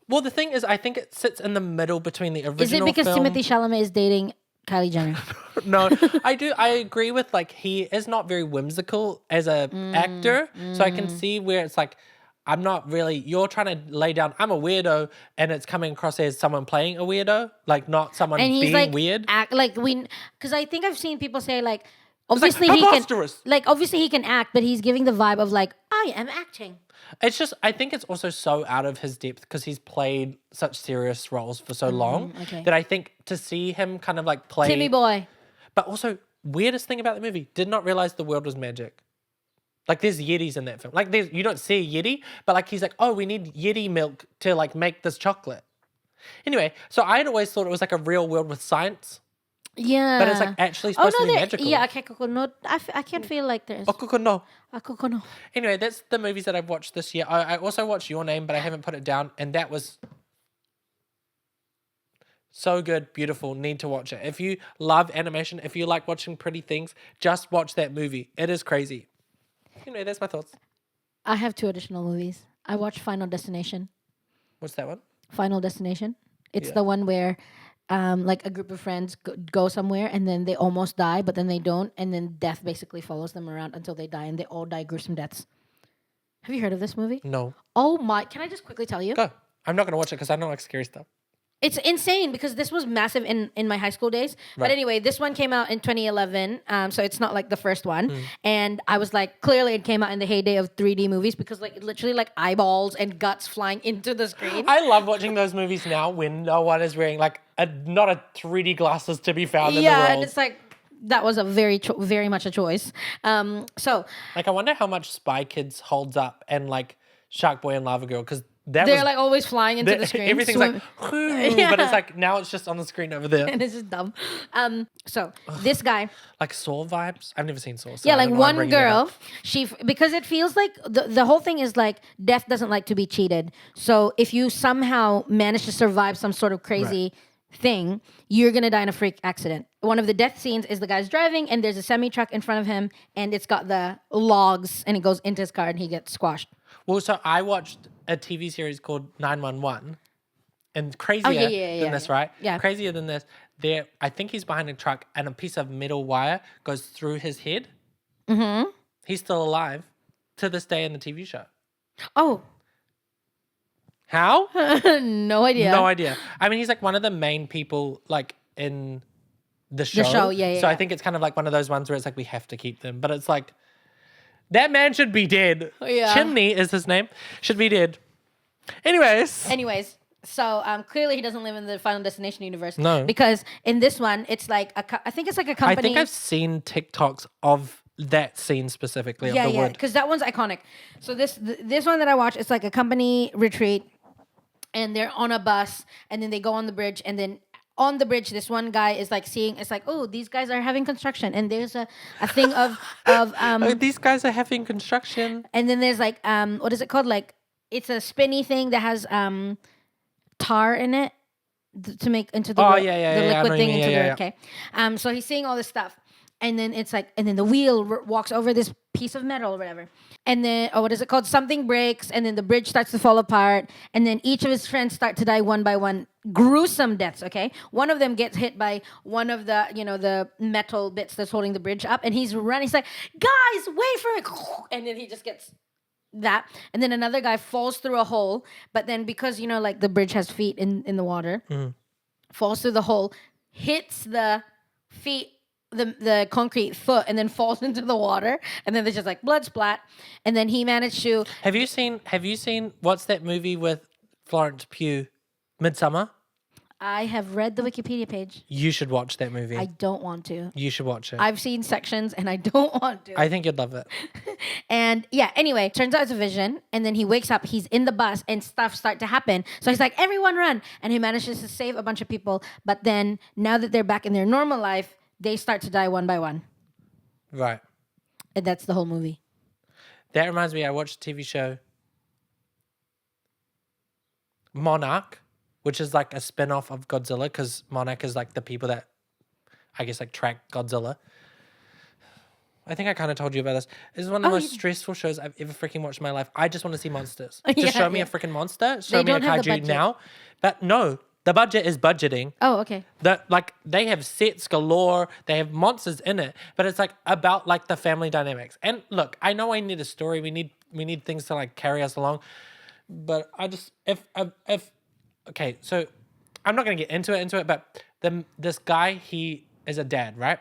Well, the thing is, I think it sits in the middle between the original Is it because film. Timothée Chalamet is dating Kylie Jenner? No, I agree with like he is not very whimsical as a actor. So I can see where it's like I'm not really you're trying to lay down I'm a weirdo and it's coming across as someone playing a weirdo, like not someone And he's being like weird. because I think I've seen people say like like obviously he can preposterous. like obviously he can act, but he's giving the vibe of like I am acting. It's just, I think it's also so out of his depth because he's played such serious roles for so long okay. that I think to see him kind of like play. Timmy boy. But also, weirdest thing about the movie, did not realize the world was magic. Like there's Yetis in that film. Like you don't see a Yeti, but like he's like, oh, we need Yeti milk to like make this chocolate. Anyway, so I had always thought it was like a real world with science, Yeah. but it's like actually supposed to be magical. Yeah, okay, no, I can't feel like there's. No. No. Anyway, that's the movies that I've watched this year. I also watched Your Name, but I haven't put it down, and that was so good, beautiful. Need to watch it. If you love animation, if you like watching pretty things, just watch that movie. It is crazy. Anyway, that's my thoughts. I have 2 additional movies. I watched Final Destination. What's that one? Final Destination. It's Yeah. the one where like a group of friends go somewhere and then they almost die, but then they don't, and then death basically follows them around until they die, and they all die gruesome deaths. Have you heard of this movie? No. Oh my! Can I just quickly tell you? Go. I'm not going to watch it because I don't like scary stuff. It's insane because this was massive in my high school days. But Right. anyway, this one came out in 2011, so it's not like the first one. And I was like, clearly it came out in the heyday of 3D movies because like literally like eyeballs and guts flying into the screen. I love watching those movies now when no one is wearing like not a 3D glasses to be found in the world. Yeah, and it's like that was a very much a choice. So Like I wonder how much Spy Kids holds up and like Shark Boy and Lava Girl because that they're was like always flying into the screen. everything's swim- like, but it's like now it's just on the screen over there. and it's just dumb. So this guy, Like Saw vibes. I've never seen Saw. So yeah, I like don't know why I'm one bringing that girl, up. because it feels like the whole thing is like death doesn't like to be cheated. So if you somehow manage to survive some sort of crazy thing, you're gonna die in a freak accident. One of the death scenes is the guy's driving and there's a semi truck in front of him and it's got the logs and it goes into his car and he gets squashed. Well, so I watched a TV series called 911, and crazier than this, right? Yeah. Crazier than this. There, I think he's behind a truck, and a piece of metal wire goes through his head. Mm-hmm. He's still alive to this day in the TV show. Oh, How? no idea. No idea. I mean, he's like one of the main people, like in the show. show, yeah, So I yeah. think it's kind of like one of those ones where it's like we have to keep them, but it's like that man should be dead. Yeah. Chimney is his name. Should be dead. Anyways, So clearly he doesn't live in the Final Destination universe. No. Because in this one, it's like I think it's like a company. I think I've seen TikToks of that scene specifically of yeah, the yeah, wood. because that one's iconic. So this one that I watch, it's like a company retreat, and they're on a bus, and then they go on the bridge, and then on the bridge, this one guy is like seeing. It's like, oh, these guys are having construction, and there's a thing of Oh, these guys are having construction. and then there's like what is it called? Like it's a spinny thing that has tar in it to make into the Oh, the yeah, I know liquid what you thing mean. into Yeah, the yeah, okay. So he's seeing all this stuff, and then it's like, and then the wheel walks over this piece of metal or whatever, and then what is it called? Something breaks, and then the bridge starts to fall apart, and then each of his friends start to die one by one, gruesome deaths. Okay, one of them gets hit by one of the the metal bits that's holding the bridge up, and he's running. He's like, guys, wait for it, and then he just gets that, and then another guy falls through a hole, but then because like the bridge has feet in the water, falls through the hole, hits the feet, the concrete foot, and then falls into the water, and then there's just like blood splat, and then he managed to. Have you seen what's that movie with Florence Pugh, Midsummer? I have read the Wikipedia page. You should watch that movie. I don't want to. You should watch it. I've seen sections and I don't want to. I think you'd love it. And yeah, anyway, turns out it's a vision. And then he wakes up, he's in the bus, and stuff start to happen. So he's like, everyone run. And he manages to save a bunch of people. But then now that they're back in their normal life, they start to die one by one. Right. And that's the whole movie. That reminds me, I watched a TV show, Monarch, which is like a spin-off of Godzilla, because Monarch is like the people that, I guess, like track Godzilla. I think I kind of told you about this. This is one of the most stressful shows I've ever freaking watched in my life. I just want to see monsters. Just Yeah, show me yeah. a freaking monster. Show They me a don't have the kaiju budget. now. But no, the budget is budgeting. Oh, okay. They have sets galore. They have monsters in it, but it's like about like the family dynamics. And look, I know I need a story. We need things to like carry us along. But I just if okay, so I'm not gonna get into it, but this guy, he is a dad, right?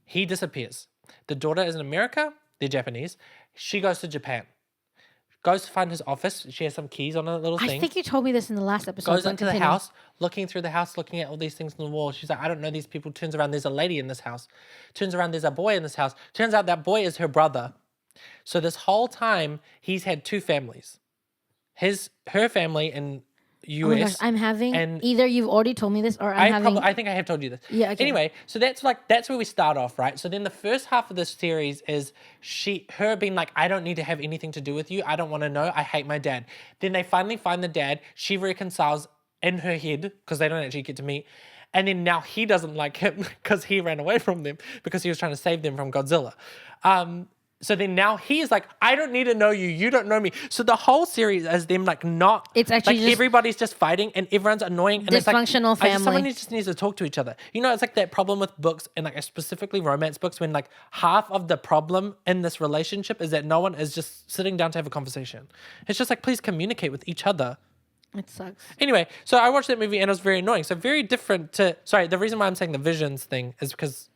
He disappears. The daughter is in America. They're Japanese. She goes to Japan. goes to find his office. She has some keys on a little thing. I think you told me this in the last episode. Goes into the house, looking through the house, looking at all these things on the wall. She's like, I don't know these people. Turns around, there's a lady in this house. Turns around, there's a boy in this house. Turns out that boy is her brother. So this whole time, he's had two families. Her family in US. Oh my gosh, I'm having, and either you've already told me this or I think I have told you this. Yeah, okay. Anyway, so that's where we start off, right? So then the first half of this series is her being like, I don't need to have anything to do with you. I don't want to know. I hate my dad. Then they finally find the dad. She reconciles in her head because they don't actually get to meet. And then now he doesn't like him because he ran away from them because he was trying to save them from Godzilla. So then now he's like, I don't need to know you. You don't know me. So the whole series is them like not. It's actually like just everybody's just fighting and everyone's annoying. And dysfunctional it's like, family. Someone just needs to talk to each other. You know, it's like that problem with books and like specifically romance books when like half of the problem in this relationship is that no one is just sitting down to have a conversation. It's just like, please communicate with each other. It sucks. Anyway, so I watched that movie and it was very annoying. So very different to, sorry, the reason why I'm saying the visions thing is because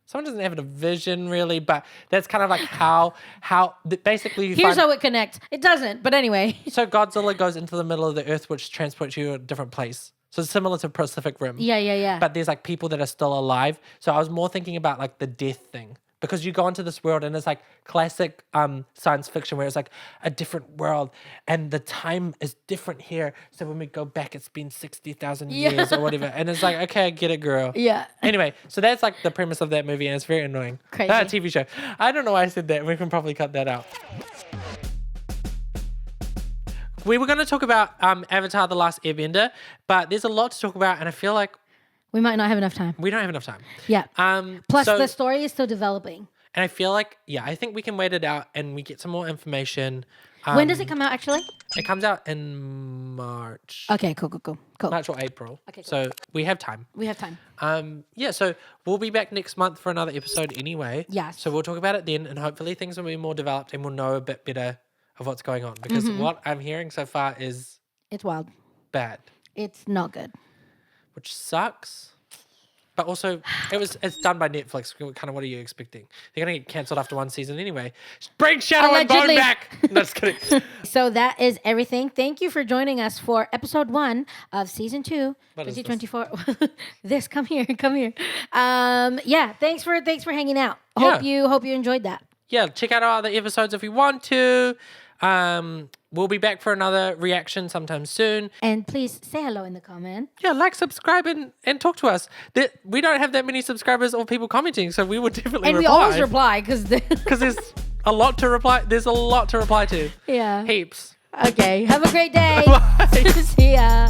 someone doesn't have a vision really, but that's kind of like how basically Here's how it connects. It doesn't, but anyway. So Godzilla goes into the middle of the earth, which transports you to a different place. So it's similar to Pacific Rim. Yeah. But there's like people that are still alive. So I was more thinking about like the death thing. Because you go into this world and it's like classic science fiction where it's like a different world and the time is different here. So when we go back, it's been 60,000 years or whatever. And it's like, okay, I get it, girl. Yeah. Anyway, so that's like the premise of that movie and it's very annoying. Crazy. That TV show. I don't know why I said that. We can probably cut that out. We were going to talk about Avatar: The Last Airbender, but there's a lot to talk about and I feel like we might not have enough time. we don't have enough time. Yeah. Plus, so- the story is still developing. And I feel like, I think we can wait it out and we get some more information. When does it come out, actually? It comes out in March. Okay, cool. March or April. Okay, cool. So we have time. We have time. So we'll be back next month for another episode anyway. Yes. So we'll talk about it then and hopefully things will be more developed and we'll know a bit better of what's going on. Because what I'm hearing so far is It's wild. bad. It's not good. Which sucks. But also, it's done by Netflix. Kind of, what are you expecting? They're going to get cancelled after one season anyway. Bring Shadow and Bone Allegedly. back! No, just kidding. So that is everything. Thank you for joining us for episode 1 of season 2, What is this? 2024. Come here. Thanks for hanging out. Hope you enjoyed that. Yeah, check out our other episodes if you want to. We'll be back for another reaction sometime soon. And please say hello in the comment. Yeah, like, subscribe, and talk to us. We don't have that many subscribers or people commenting, so we would definitely And reply. we always reply because Because there's a lot to reply. There's a lot to reply to. yeah. Heaps. Okay. Have a great day. Bye. See ya.